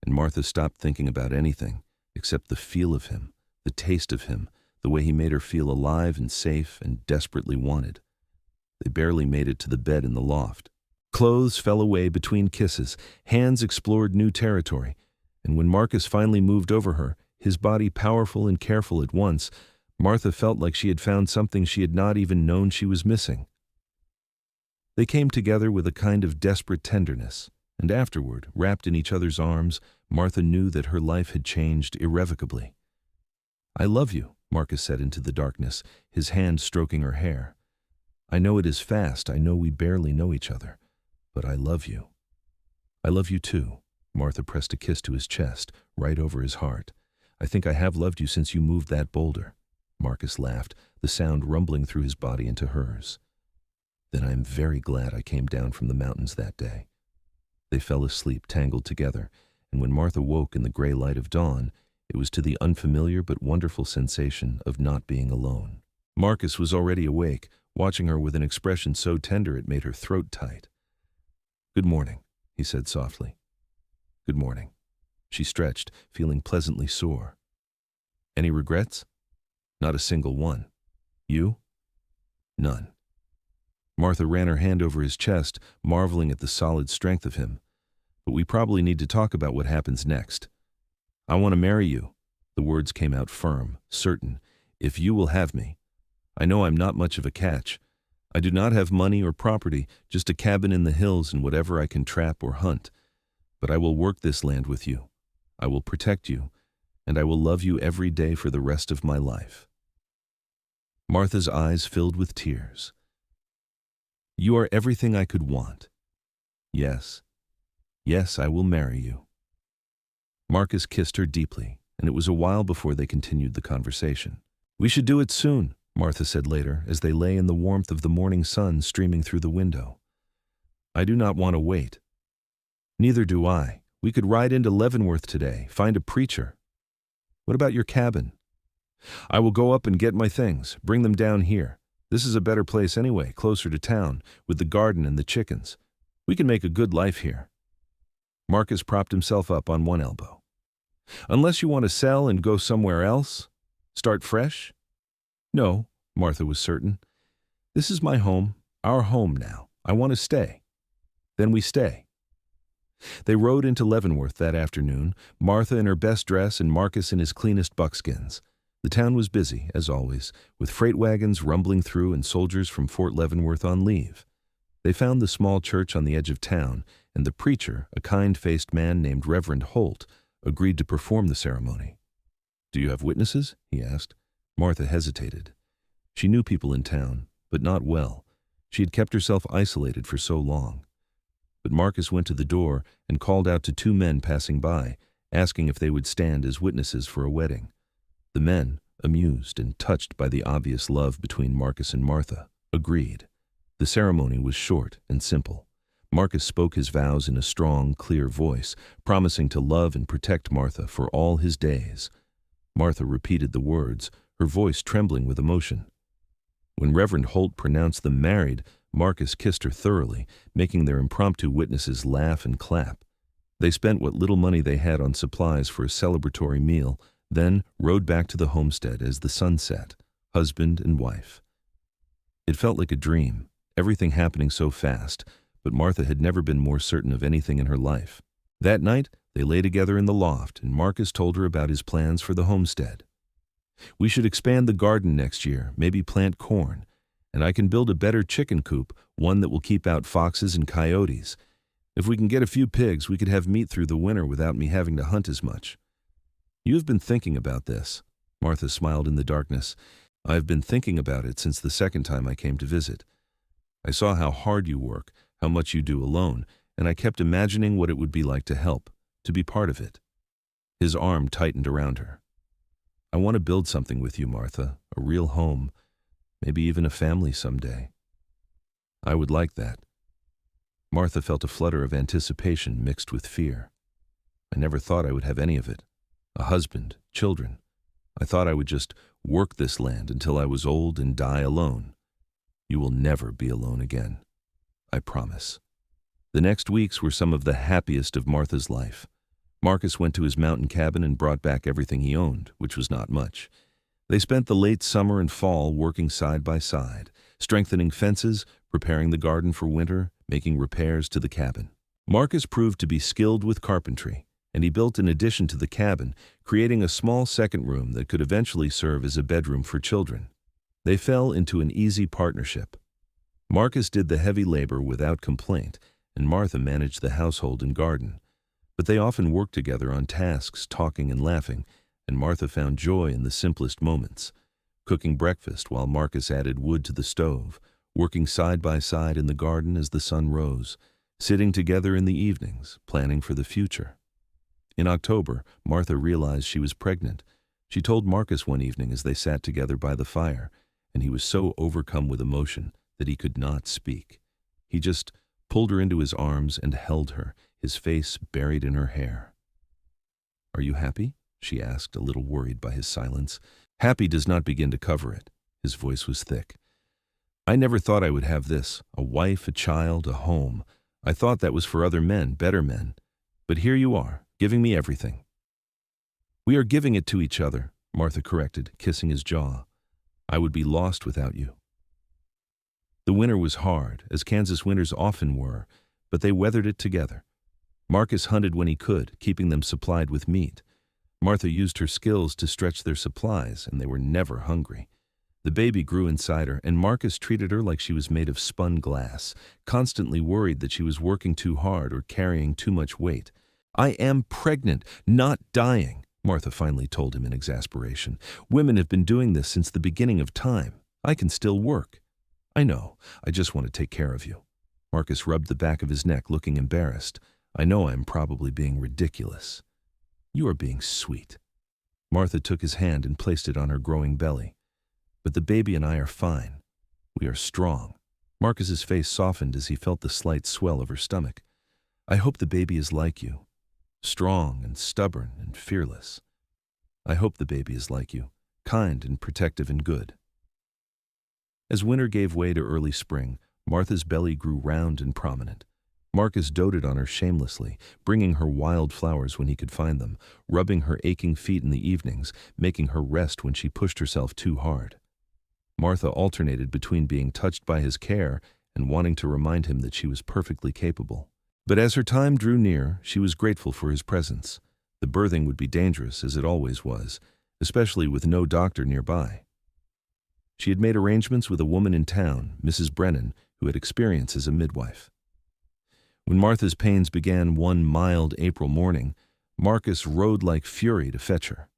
And Martha stopped thinking about anything except the feel of him, the taste of him, the way he made her feel alive and safe and desperately wanted. They barely made it to the bed in the loft. Clothes fell away between kisses, hands explored new territory, and when Marcus finally moved over her, his body powerful and careful at once, Martha felt like she had found something she had not even known she was missing. They came together with a kind of desperate tenderness, and afterward, wrapped in each other's arms, Martha knew that her life had changed irrevocably. "I love you," Marcus said into the darkness, his hand stroking her hair. "I know it is fast, I know we barely know each other, but I love you." "I love you too." Martha pressed a kiss to his chest, right over his heart. "I think I have loved you since you moved that boulder." Marcus laughed, the sound rumbling through his body into hers. "Then I am very glad I came down from the mountains that day." They fell asleep, tangled together, and when Martha woke in the gray light of dawn, it was to the unfamiliar but wonderful sensation of not being alone. Marcus was already awake, watching her with an expression so tender it made her throat tight. "Good morning," he said softly. "Good morning." She stretched, feeling pleasantly sore. "Any regrets?" "Not a single one." "You?" "None." Martha ran her hand over his chest, marveling at the solid strength of him. "But we probably need to talk about what happens next. I want to marry you." The words came out firm, certain. "If you will have me. I know I'm not much of a catch. I do not have money or property, just a cabin in the hills and whatever I can trap or hunt. But I will work this land with you. I will protect you, and I will love you every day for the rest of my life." Martha's eyes filled with tears. "You are everything I could want. Yes, yes, I will marry you." Marcus kissed her deeply, and it was a while before they continued the conversation. "We should do it soon," Martha said later, as they lay in the warmth of the morning sun streaming through the window. "I do not want to wait." "Neither do I. We could ride into Leavenworth today, find a preacher." "What about your cabin?" "I will go up and get my things, bring them down here. This is a better place anyway, closer to town, with the garden and the chickens. We can make a good life here." Marcus propped himself up on one elbow. "Unless you want to sell and go somewhere else? Start fresh?" "No," Martha was certain. "This is my home, our home now. I want to stay." "Then we stay." They rode into Leavenworth that afternoon, Martha in her best dress and Marcus in his cleanest buckskins. The town was busy, as always, with freight wagons rumbling through and soldiers from Fort Leavenworth on leave. They found the small church on the edge of town, and the preacher, a kind-faced man named Reverend Holt, agreed to perform the ceremony. "Do you have witnesses?" he asked. Martha hesitated. She knew people in town, but not well. She had kept herself isolated for so long. But Marcus went to the door and called out to two men passing by, asking if they would stand as witnesses for a wedding. The men, amused and touched by the obvious love between Marcus and Martha, agreed. The ceremony was short and simple. Marcus spoke his vows in a strong, clear voice, promising to love and protect Martha for all his days. Martha repeated the words, her voice trembling with emotion. When Reverend Holt pronounced them married, Marcus kissed her thoroughly, making their impromptu witnesses laugh and clap. They spent what little money they had on supplies for a celebratory meal, then rode back to the homestead as the sun set, husband and wife. It felt like a dream, everything happening so fast, but Martha had never been more certain of anything in her life. That night, they lay together in the loft, and Marcus told her about his plans for the homestead. "We should expand the garden next year, maybe plant corn, and I can build a better chicken coop, one that will keep out foxes and coyotes. If we can get a few pigs, we could have meat through the winter without me having to hunt as much." "You have been thinking about this." Martha smiled in the darkness. "I've been thinking about it since the second time I came to visit. I saw how hard you work, how much you do alone, and I kept imagining what it would be like to help, to be part of it." His arm tightened around her. "I want to build something with you, Martha, a real home, maybe even a family someday." "I would like that." Martha felt a flutter of anticipation mixed with fear. "I never thought I would have any of it. A husband, children. I thought I would just work this land until I was old and die alone. You will never be alone again. I promise." The next weeks were some of the happiest of Martha's life. Marcus went to his mountain cabin and brought back everything he owned, which was not much. They spent the late summer and fall working side by side, strengthening fences, preparing the garden for winter, making repairs to the cabin. Marcus proved to be skilled with carpentry, and he built an addition to the cabin, creating a small second room that could eventually serve as a bedroom for children. They fell into an easy partnership. Marcus did the heavy labor without complaint, and Martha managed the household and garden. But they often worked together on tasks, talking and laughing, and Martha found joy in the simplest moments. Cooking breakfast while Marcus added wood to the stove, working side by side in the garden as the sun rose, sitting together in the evenings, planning for the future. In October, Martha realized she was pregnant. She told Marcus one evening as they sat together by the fire, and he was so overcome with emotion that he could not speak. He just pulled her into his arms and held her, his face buried in her hair. "Are you happy?" she asked, a little worried by his silence. "Happy does not begin to cover it." His voice was thick. "I never thought I would have this, a wife, a child, a home. I thought that was for other men, better men. But here you are, giving me everything." "We are giving it to each other," Martha corrected, kissing his jaw. "I would be lost without you." The winter was hard, as Kansas winters often were, but they weathered it together. Marcus hunted when he could, keeping them supplied with meat. Martha used her skills to stretch their supplies, and they were never hungry. The baby grew inside her, and Marcus treated her like she was made of spun glass, constantly worried that she was working too hard or carrying too much weight. "I am pregnant, not dying," Martha finally told him in exasperation. "Women have been doing this since the beginning of time. I can still work." "I know. I just want to take care of you." Marcus rubbed the back of his neck, looking embarrassed. "I know I'm probably being ridiculous." "You are being sweet." Martha took his hand and placed it on her growing belly. "But the baby and I are fine. We are strong." Marcus's face softened as he felt the slight swell of her stomach. "I hope the baby is like you, strong and stubborn and fearless. I hope the baby is like you, kind and protective and good." As winter gave way to early spring, Martha's belly grew round and prominent. Marcus doted on her shamelessly, bringing her wild flowers when he could find them, rubbing her aching feet in the evenings, making her rest when she pushed herself too hard. Martha alternated between being touched by his care and wanting to remind him that she was perfectly capable. But as her time drew near, she was grateful for his presence. The birthing would be dangerous, as it always was, especially with no doctor nearby. She had made arrangements with a woman in town, Mrs. Brennan, who had experience as a midwife. When Martha's pains began one mild April morning, Marcus rode like fury to fetch her.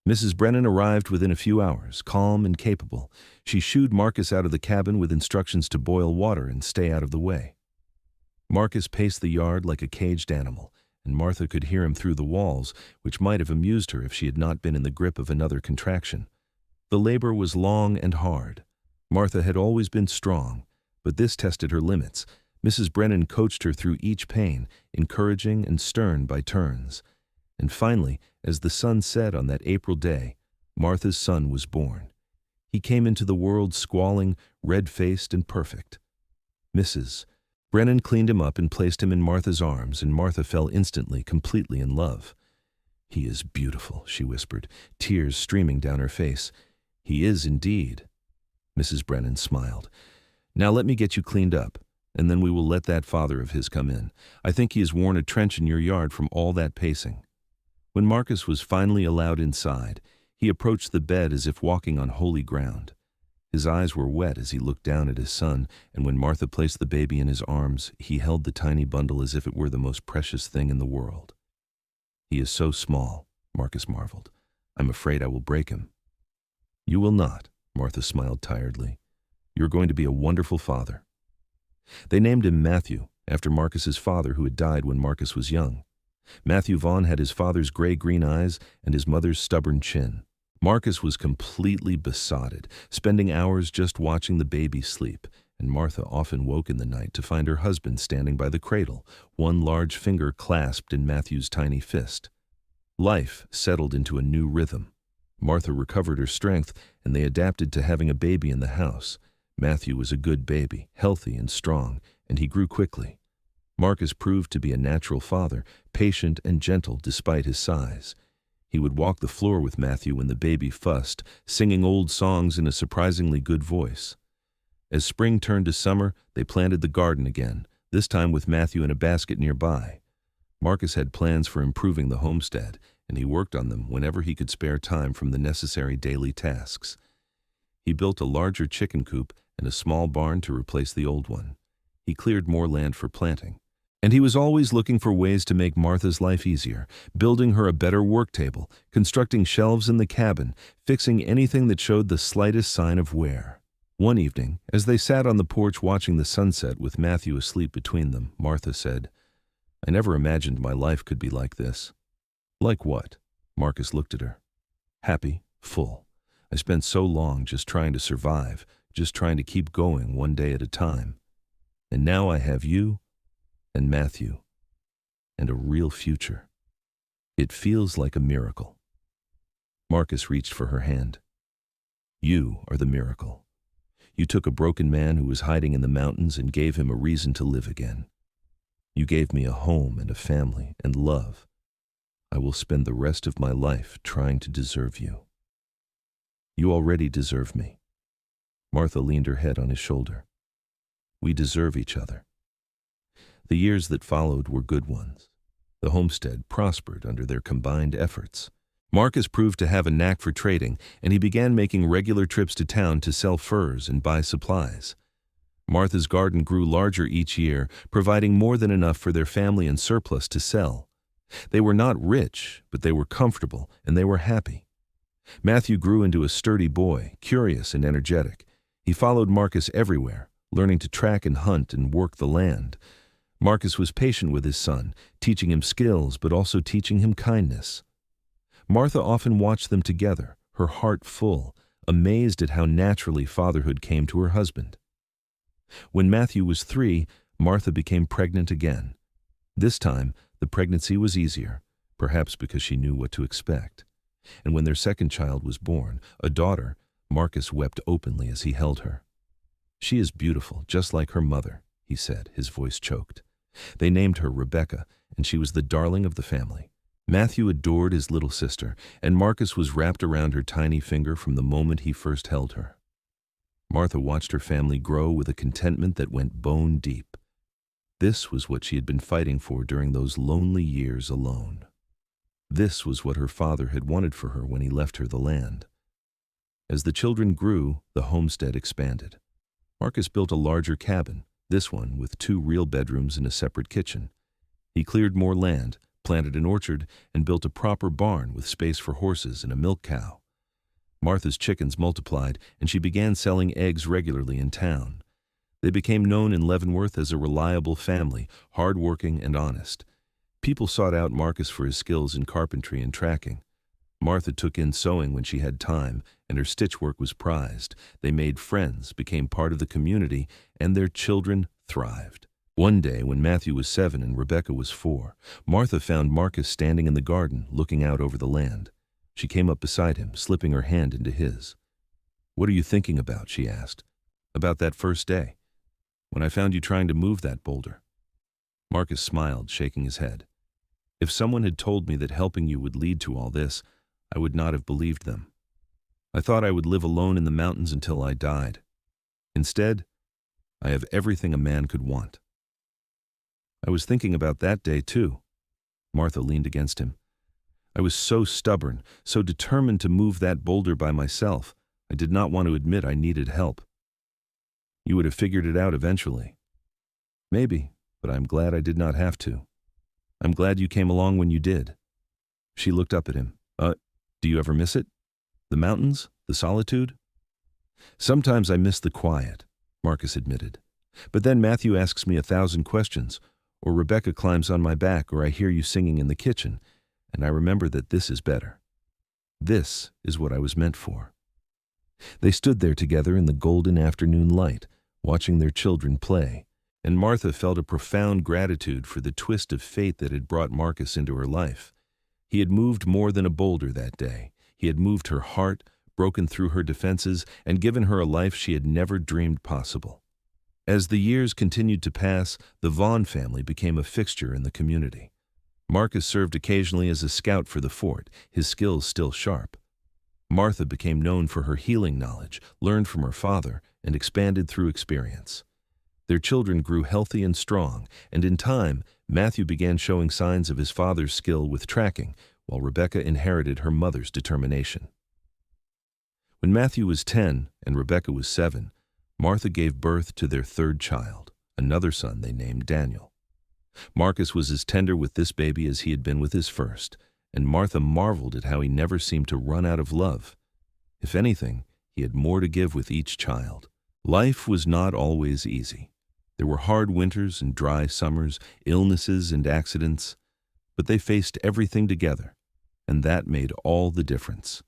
Mrs. Brennan arrived within a few hours, calm and capable. She shooed Marcus out of the cabin with instructions to boil water and stay out of the way. Marcus paced the yard like a caged animal, and Martha could hear him through the walls, which might have amused her if she had not been in the grip of another contraction. The labor was long and hard. Martha had always been strong, but this tested her limits. Mrs. Brennan coached her through each pain, encouraging and stern by turns. And finally, as the sun set on that April day, Martha's son was born. He came into the world squalling, red-faced and perfect. Mrs. Brennan cleaned him up and placed him in Martha's arms, and Martha fell instantly, completely in love. "He is beautiful," she whispered, tears streaming down her face. "He is indeed." Mrs. Brennan smiled. "Now let me get you cleaned up, and then we will let that father of his come in. I think he has worn a trench in your yard from all that pacing." When Marcus was finally allowed inside, he approached the bed as if walking on holy ground. His eyes were wet as he looked down at his son, and when Martha placed the baby in his arms, he held the tiny bundle as if it were the most precious thing in the world. "He is so small," Marcus marveled. "I'm afraid I will break him." "You will not," Martha smiled tiredly. "You're going to be a wonderful father." They named him Matthew, after Marcus's father who had died when Marcus was young. Matthew Vaughn had his father's gray-green eyes and his mother's stubborn chin. Marcus was completely besotted, spending hours just watching the baby sleep, and Martha often woke in the night to find her husband standing by the cradle, one large finger clasped in Matthew's tiny fist. Life settled into a new rhythm. Martha recovered her strength, and they adapted to having a baby in the house. Matthew was a good baby, healthy and strong, and he grew quickly. Marcus proved to be a natural father, patient and gentle despite his size. He would walk the floor with Matthew when the baby fussed, singing old songs in a surprisingly good voice. As spring turned to summer, they planted the garden again, this time with Matthew in a basket nearby. Marcus had plans for improving the homestead, and he worked on them whenever he could spare time from the necessary daily tasks. He built a larger chicken coop and a small barn to replace the old one. He cleared more land for planting. And he was always looking for ways to make Martha's life easier, building her a better work table, constructing shelves in the cabin, fixing anything that showed the slightest sign of wear. One evening, as they sat on the porch watching the sunset with Matthew asleep between them, Martha said, "I never imagined my life could be like this." "Like what?" Marcus looked at her. "Happy, full. I spent so long just trying to survive, just trying to keep going one day at a time. And now I have you and Matthew, and a real future. It feels like a miracle." Marcus reached for her hand. "You are the miracle. You took a broken man who was hiding in the mountains and gave him a reason to live again. You gave me a home and a family and love. I will spend the rest of my life trying to deserve you. You already deserve me." Martha leaned her head on his shoulder. "We deserve each other." The years that followed were good ones. The homestead prospered under their combined efforts. Marcus proved to have a knack for trading, and he began making regular trips to town to sell furs and buy supplies. Martha's garden grew larger each year, providing more than enough for their family and surplus to sell. They were not rich, but they were comfortable, and they were happy. Matthew grew into a sturdy boy, curious and energetic. He followed Marcus everywhere, learning to track and hunt and work the land. Marcus was patient with his son, teaching him skills but also teaching him kindness. Martha often watched them together, her heart full, amazed at how naturally fatherhood came to her husband. When Matthew was 3, Martha became pregnant again. This time, the pregnancy was easier, perhaps because she knew what to expect. And when their second child was born, a daughter, Marcus wept openly as he held her. "She is beautiful, just like her mother," he said, his voice choked. They named her Rebecca, and she was the darling of the family. Matthew adored his little sister, and Marcus was wrapped around her tiny finger from the moment he first held her. Martha watched her family grow with a contentment that went bone deep. This was what she had been fighting for during those lonely years alone. This was what her father had wanted for her when he left her the land. As the children grew, the homestead expanded. Marcus built a larger cabin, this one with 2 real bedrooms and a separate kitchen. He cleared more land, planted an orchard, and built a proper barn with space for horses and a milk cow. Martha's chickens multiplied, and she began selling eggs regularly in town. They became known in Leavenworth as a reliable family, hard-working and honest. People sought out Marcus for his skills in carpentry and tracking. Martha took in sewing when she had time, and her stitch work was prized. They made friends, became part of the community, and their children thrived. One day, when Matthew was 7 and Rebecca was 4, Martha found Marcus standing in the garden, looking out over the land. She came up beside him, slipping her hand into his. "What are you thinking about?" she asked. "About that first day." when I found you trying to move that boulder." Marcus smiled, shaking his head. "If someone had told me that helping you would lead to all this, I would not have believed them. I thought I would live alone in the mountains until I died. Instead, I have everything a man could want." "I was thinking about that day, too." Martha leaned against him. "I was so stubborn, so determined to move that boulder by myself. I did not want to admit I needed help." "You would have figured it out eventually." "Maybe, but I'm glad I did not have to. I'm glad you came along when you did." She looked up at him. Do you ever miss it? The mountains? The solitude?" "Sometimes I miss the quiet," Marcus admitted. "But then Matthew asks me 1,000 questions, or Rebecca climbs on my back, or I hear you singing in the kitchen, and I remember that this is better. This is what I was meant for." They stood there together in the golden afternoon light, watching their children play, and Martha felt a profound gratitude for the twist of fate that had brought Marcus into her life. He had moved more than a boulder that day. He had moved her heart, broken through her defenses, and given her a life she had never dreamed possible. As the years continued to pass, the Vaughn family became a fixture in the community. Marcus served occasionally as a scout for the fort, his skills still sharp. Martha became known for her healing knowledge, learned from her father, and expanded through experience. Their children grew healthy and strong, and in time, Matthew began showing signs of his father's skill with tracking, while Rebecca inherited her mother's determination. When Matthew was 10 and Rebecca was 7, Martha gave birth to their third child, another son they named Daniel. Marcus was as tender with this baby as he had been with his first, and Martha marveled at how he never seemed to run out of love. If anything, he had more to give with each child. Life was not always easy. There were hard winters and dry summers, illnesses and accidents, but they faced everything together, and that made all the difference.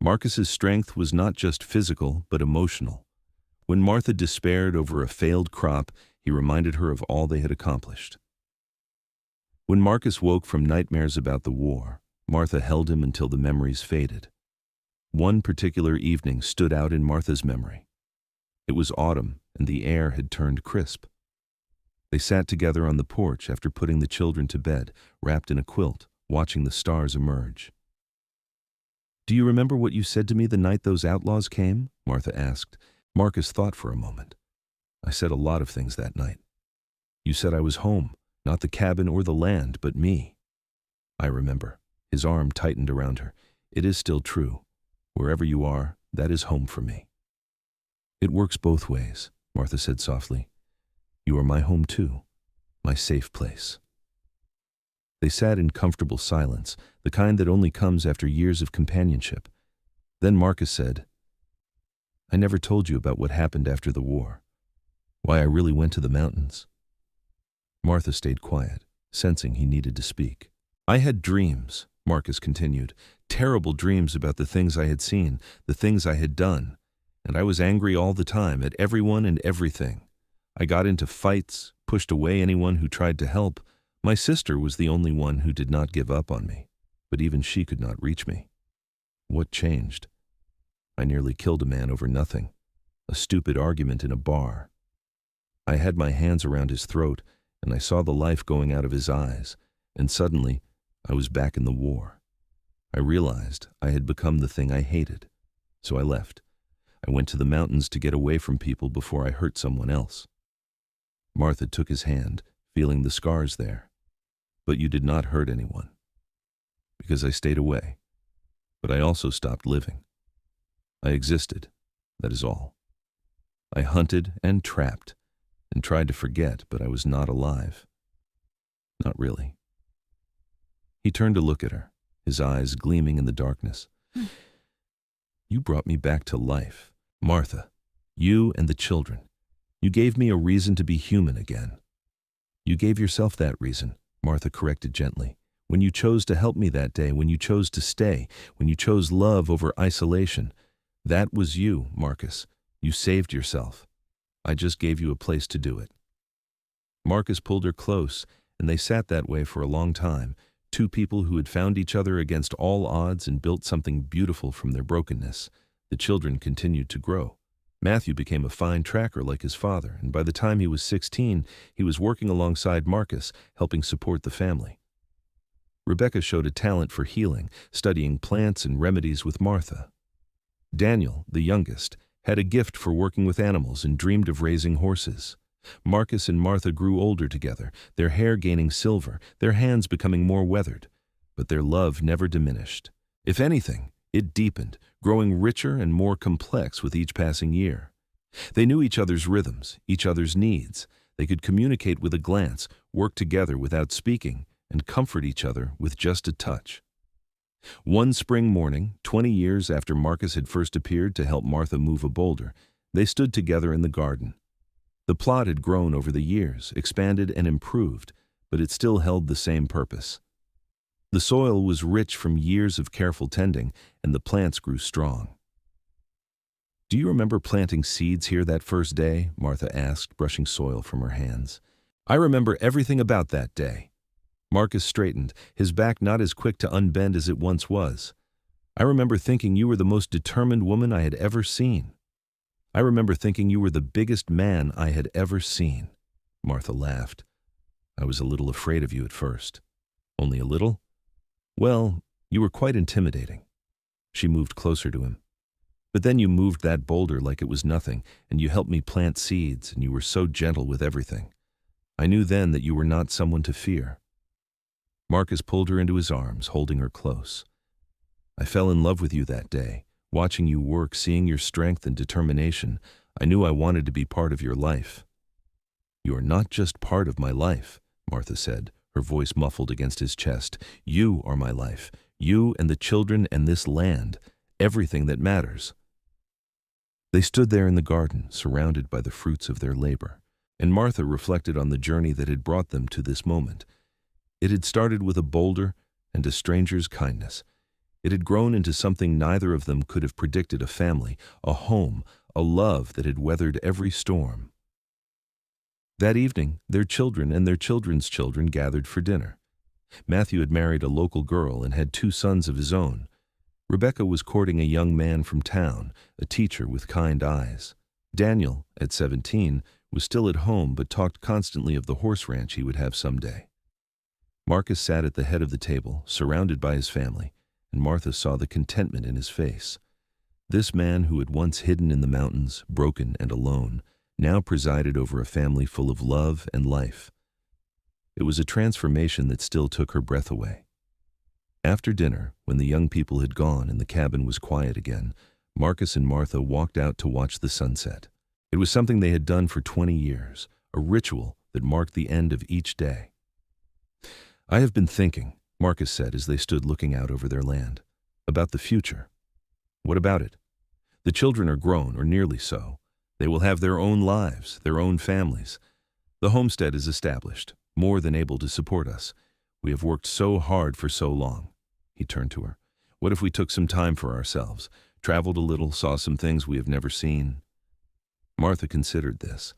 Marcus's strength was not just physical, but emotional. When Martha despaired over a failed crop, he reminded her of all they had accomplished. When Marcus woke from nightmares about the war, Martha held him until the memories faded. One particular evening stood out in Martha's memory. It was autumn, and the air had turned crisp. They sat together on the porch after putting the children to bed, wrapped in a quilt, watching the stars emerge. "Do you remember what you said to me the night those outlaws came?" Martha asked. Marcus thought for a moment. "I said a lot of things that night. You said I was home, not the cabin or the land, but me." "I remember." His arm tightened around her. "It is still true. Wherever you are, that is home for me." "It works both ways," Martha said softly. "You are my home too, my safe place." They sat in comfortable silence, the kind that only comes after years of companionship. Then Marcus said, "I never told you about what happened after the war, why I really went to the mountains." Martha stayed quiet, sensing he needed to speak. "I had dreams," Marcus continued, "terrible dreams about the things I had seen, the things I had done, and I was angry all the time at everyone and everything. I got into fights, pushed away anyone who tried to help. My sister was the only one who did not give up on me, but even she could not reach me. What changed? I nearly killed a man over nothing, a stupid argument in a bar. I had my hands around his throat, and I saw the life going out of his eyes, and suddenly I was back in the war. I realized I had become the thing I hated, so I left. I went to the mountains to get away from people before I hurt someone else." Martha took his hand, feeling the scars there. "But you did not hurt anyone." "Because I stayed away. But I also stopped living. I existed, that is all. I hunted and trapped, and tried to forget, but I was not alive. Not really." He turned to look at her, his eyes gleaming in the darkness. "You brought me back to life, Martha. You and the children. You gave me a reason to be human again." "You gave yourself that reason," Martha corrected gently. "When you chose to help me that day, when you chose to stay, when you chose love over isolation. That was you, Marcus. You saved yourself. I just gave you a place to do it." Marcus pulled her close, and they sat that way for a long time, two people who had found each other against all odds and built something beautiful from their brokenness. The children continued to grow. Matthew became a fine tracker like his father, and by the time he was 16, he was working alongside Marcus, helping support the family. Rebecca showed a talent for healing, studying plants and remedies with Martha. Daniel, the youngest, had a gift for working with animals and dreamed of raising horses. Marcus and Martha grew older together, their hair gaining silver, their hands becoming more weathered. But their love never diminished. If anything, it deepened, growing richer and more complex with each passing year. They knew each other's rhythms, each other's needs. They could communicate with a glance, work together without speaking, and comfort each other with just a touch. One spring morning, 20 years after Marcus had first appeared to help Martha move a boulder, they stood together in the garden. The plot had grown over the years, expanded and improved, but it still held the same purpose. The soil was rich from years of careful tending, and the plants grew strong. "Do you remember planting seeds here that first day?" Martha asked, brushing soil from her hands. "I remember everything about that day." Marcus straightened, his back not as quick to unbend as it once was. "I remember thinking you were the most determined woman I had ever seen. I remember thinking you were the biggest man I had ever seen." Martha laughed. "I was a little afraid of you at first." "Only a little?" "Well, you were quite intimidating." She moved closer to him. "But then you moved that boulder like it was nothing, and you helped me plant seeds, and you were so gentle with everything. I knew then that you were not someone to fear." Marcus pulled her into his arms, holding her close. "I fell in love with you that day. Watching you work, seeing your strength and determination, I knew I wanted to be part of your life." "You are not just part of my life," Martha said, her voice muffled against his chest. "You are my life, you and the children and this land, everything that matters." They stood there in the garden, surrounded by the fruits of their labor, and Martha reflected on the journey that had brought them to this moment. It had started with a boulder and a stranger's kindness. It had grown into something neither of them could have predicted: a family, a home, a love that had weathered every storm. That evening, their children and their children's children gathered for dinner. Matthew had married a local girl and had 2 sons of his own. Rebecca was courting a young man from town, a teacher with kind eyes. Daniel, at 17, was still at home but talked constantly of the horse ranch he would have someday. Marcus sat at the head of the table, surrounded by his family, and Martha saw the contentment in his face. This man who had once hidden in the mountains, broken and alone, now presided over a family full of love and life. It was a transformation that still took her breath away. After dinner, when the young people had gone and the cabin was quiet again, Marcus and Martha walked out to watch the sunset. It was something they had done for 20 years, a ritual that marked the end of each day. "I have been thinking," Marcus said as they stood looking out over their land, "about the future." "What about it?" "The children are grown, or nearly so. They will have their own lives, their own families. The homestead is established, more than able to support us. We have worked so hard for so long." He turned to her. "What if we took some time for ourselves, traveled a little, saw some things we have never seen?" Martha considered this.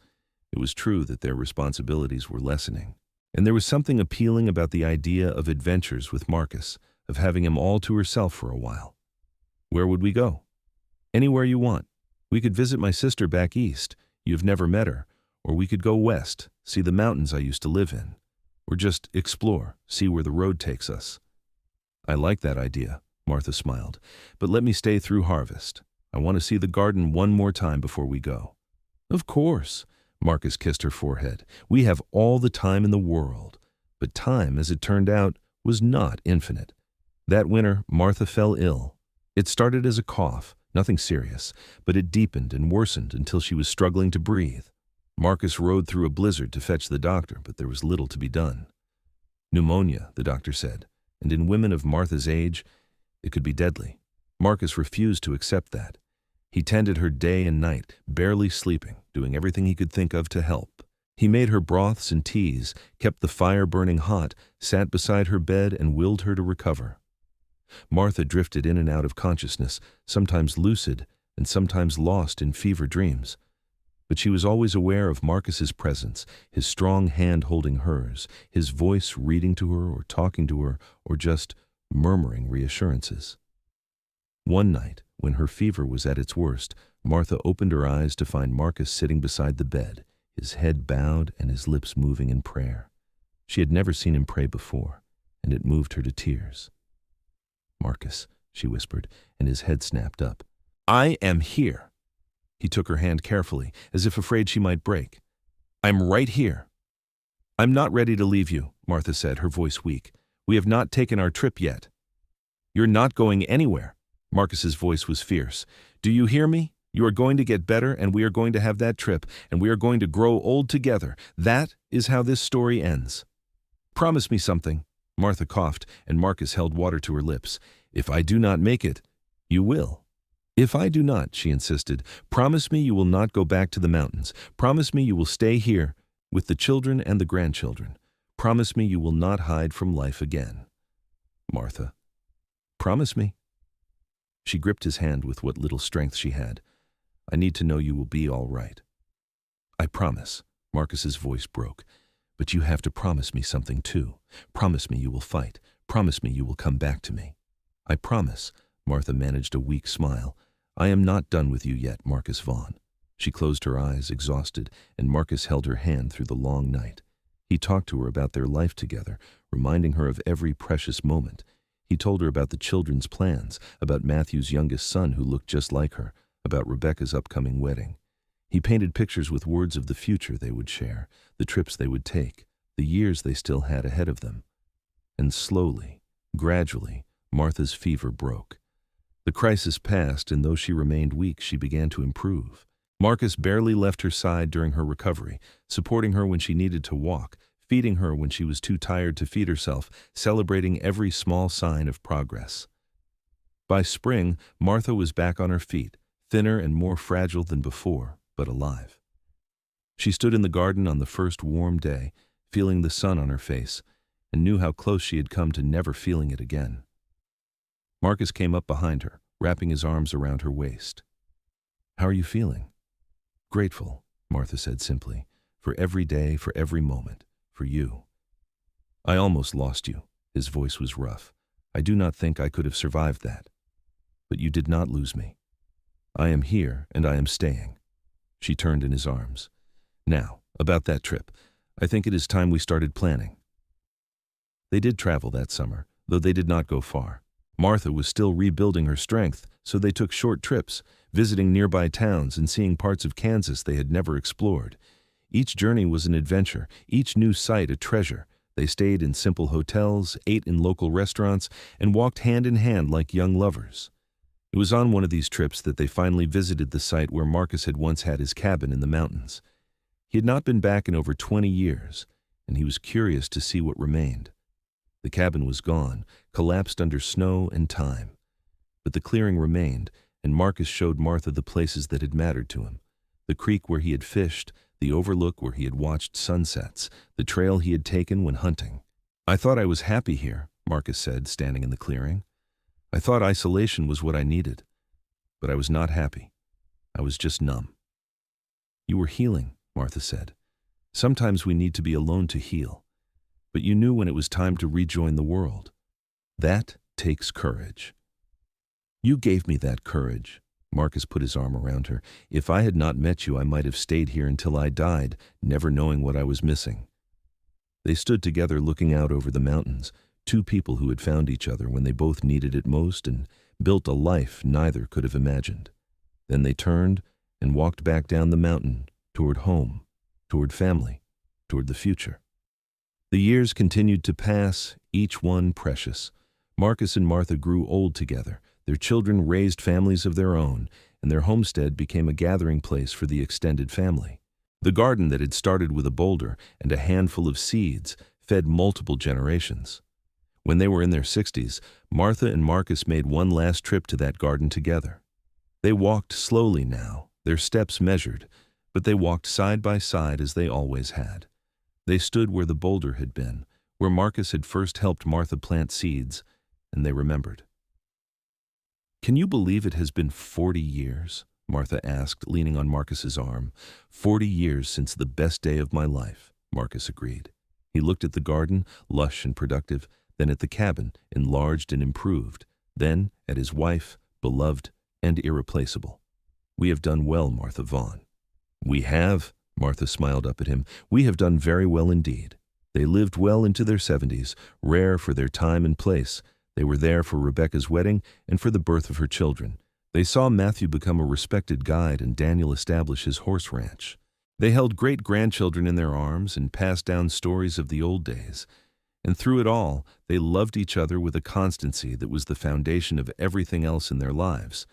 It was true that their responsibilities were lessening. And there was something appealing about the idea of adventures with Marcus, of having him all to herself for a while. "Where would we go?" "Anywhere you want. We could visit my sister back east. You've never met her. Or we could go west, see the mountains I used to live in. Or just explore, see where the road takes us." "I like that idea," Martha smiled. "But let me stay through harvest. I want to see the garden one more time before we go." "Of course." Marcus kissed her forehead. "We have all the time in the world." But time, as it turned out, was not infinite. That winter, Martha fell ill. It started as a cough, nothing serious, but it deepened and worsened until she was struggling to breathe. Marcus rode through a blizzard to fetch the doctor, but there was little to be done. "Pneumonia," the doctor said, and in women of Martha's age, it could be deadly. Marcus refused to accept that. He tended her day and night, barely sleeping, doing everything he could think of to help. He made her broths and teas, kept the fire burning hot, sat beside her bed and willed her to recover. Martha drifted in and out of consciousness, sometimes lucid and sometimes lost in fever dreams. But she was always aware of Marcus's presence, his strong hand holding hers, his voice reading to her or talking to her or just murmuring reassurances. One night, when her fever was at its worst, Martha opened her eyes to find Marcus sitting beside the bed, his head bowed and his lips moving in prayer. She had never seen him pray before, and it moved her to tears. "Marcus," she whispered, and his head snapped up. "I am here." He took her hand carefully, as if afraid she might break. "I'm right here." "I'm not ready to leave you," Martha said, her voice weak. "We have not taken our trip yet." "You're not going anywhere." Marcus's voice was fierce. "Do you hear me? You are going to get better, and we are going to have that trip, and we are going to grow old together. That is how this story ends." "Promise me something." Martha coughed, and Marcus held water to her lips. "If I do not make it, you will." "If I do not," she insisted, "promise me you will not go back to the mountains. Promise me you will stay here with the children and the grandchildren. Promise me you will not hide from life again." "Martha, promise me." She gripped his hand with what little strength she had. "I need to know you will be all right." "I promise." Marcus's voice broke. "But you have to promise me something too. Promise me you will fight. Promise me you will come back to me." "I promise." Martha managed a weak smile. "I am not done with you yet, Marcus Vaughn." She closed her eyes, exhausted, and Marcus held her hand through the long night. He talked to her about their life together, reminding her of every precious moment. He told her about the children's plans, about Matthew's youngest son who looked just like her, about Rebecca's upcoming wedding. He painted pictures with words of the future they would share, the trips they would take, the years they still had ahead of them. And slowly, gradually, Martha's fever broke. The crisis passed, and though she remained weak, she began to improve. Marcus barely left her side during her recovery, supporting her when she needed to walk, feeding her when she was too tired to feed herself, celebrating every small sign of progress. By spring, Martha was back on her feet, thinner and more fragile than before, but alive. She stood in the garden on the first warm day, feeling the sun on her face, and knew how close she had come to never feeling it again. Marcus came up behind her, wrapping his arms around her waist. "How are you feeling?" "Grateful," Martha said simply, "for every day, for every moment, for you." "I almost lost you." His voice was rough. "I do not think I could have survived that. But you did not lose me. I am here, and I am staying." She turned in his arms. "Now, about that trip. I think it is time we started planning." They did travel that summer, though they did not go far. Martha was still rebuilding her strength, so they took short trips, visiting nearby towns and seeing parts of Kansas they had never explored. Each journey was an adventure, each new site a treasure. They stayed in simple hotels, ate in local restaurants, and walked hand in hand like young lovers. It was on one of these trips that they finally visited the site where Marcus had once had his cabin in the mountains. He had not been back in over 20 years, and he was curious to see what remained. The cabin was gone, collapsed under snow and time. But the clearing remained, and Marcus showed Martha the places that had mattered to him. The creek where he had fished, the overlook where he had watched sunsets, the trail he had taken when hunting. "I thought I was happy here," Marcus said, standing in the clearing. "I thought isolation was what I needed. But I was not happy. I was just numb." "You were healing," Martha said. "Sometimes we need to be alone to heal. But you knew when it was time to rejoin the world. That takes courage." "You gave me that courage." Marcus put his arm around her. "If I had not met you, I might have stayed here until I died, never knowing what I was missing." They stood together looking out over the mountains, two people who had found each other when they both needed it most and built a life neither could have imagined. Then they turned and walked back down the mountain, toward home, toward family, toward the future. The years continued to pass, each one precious. Marcus and Martha grew old together. Their children raised families of their own, and their homestead became a gathering place for the extended family. The garden that had started with a boulder and a handful of seeds fed multiple generations. When they were in their 60s, Martha and Marcus made one last trip to that garden together. They walked slowly now, their steps measured, but they walked side by side as they always had. They stood where the boulder had been, where Marcus had first helped Martha plant seeds, and they remembered. "Can you believe it has been 40 years?" Martha asked, leaning on Marcus's arm. 40 years since the best day of my life," Marcus agreed. He looked at the garden, lush and productive, then at the cabin, enlarged and improved, then at his wife, beloved and irreplaceable. "We have done well, Martha Vaughn." "We have?" Martha smiled up at him. "We have done very well indeed." They lived well into their 70s, rare for their time and place. They were there for Rebecca's wedding and for the birth of her children. They saw Matthew become a respected guide and Daniel establish his horse ranch. They held great-grandchildren in their arms and passed down stories of the old days. And through it all, they loved each other with a constancy that was the foundation of everything else in their lives.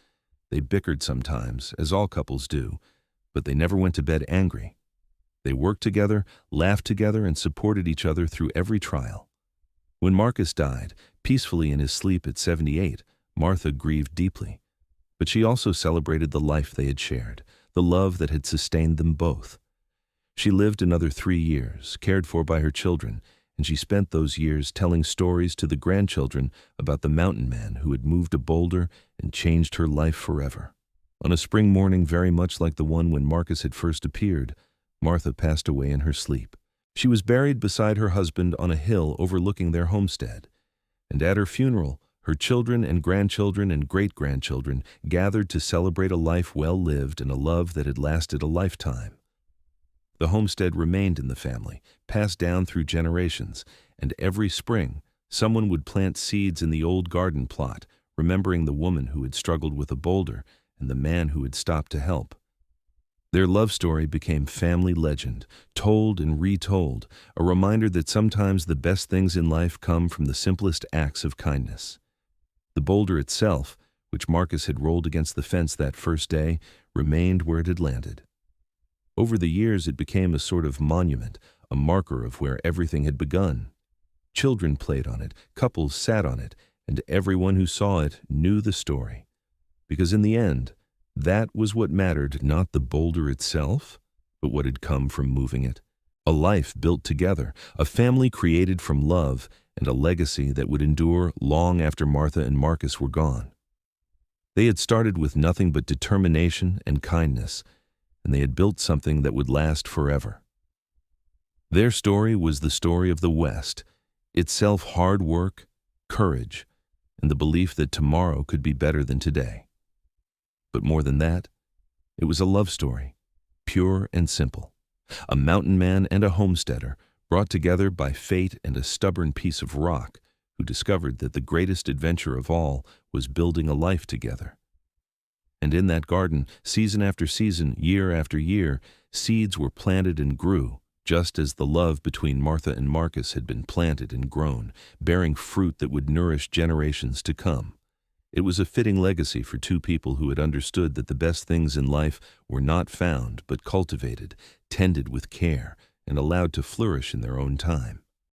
They bickered sometimes, as all couples do, but they never went to bed angry. They worked together, laughed together, and supported each other through every trial. When Marcus died, peacefully in his sleep at 78, Martha grieved deeply. But she also celebrated the life they had shared, the love that had sustained them both. She lived another 3 years, cared for by her children, and she spent those years telling stories to the grandchildren about the mountain man who had moved to Boulder and changed her life forever. On a spring morning very much like the one when Marcus had first appeared, Martha passed away in her sleep. She was buried beside her husband on a hill overlooking their homestead, and at her funeral, her children and grandchildren and great-grandchildren gathered to celebrate a life well lived and a love that had lasted a lifetime. The homestead remained in the family, passed down through generations, and every spring, someone would plant seeds in the old garden plot, remembering the woman who had struggled with a boulder and the man who had stopped to help. Their love story became family legend, told and retold, a reminder that sometimes the best things in life come from the simplest acts of kindness. The boulder itself, which Marcus had rolled against the fence that first day, remained where it had landed. Over the years it became a sort of monument, a marker of where everything had begun. Children played on it, couples sat on it, and everyone who saw it knew the story. Because in the end, that was what mattered, not the boulder itself, but what had come from moving it. A life built together, a family created from love, and a legacy that would endure long after Martha and Marcus were gone. They had started with nothing but determination and kindness, and they had built something that would last forever. Their story was the story of the West, itself hard work, courage, and the belief that tomorrow could be better than today. But more than that, it was a love story, pure and simple. A mountain man and a homesteader, brought together by fate and a stubborn piece of rock, who discovered that the greatest adventure of all was building a life together. And in that garden, season after season, year after year, seeds were planted and grew, just as the love between Martha and Marcus had been planted and grown, bearing fruit that would nourish generations to come. It was a fitting legacy for two people who had understood that the best things in life were not found but cultivated, tended with care, and allowed to flourish in their own time.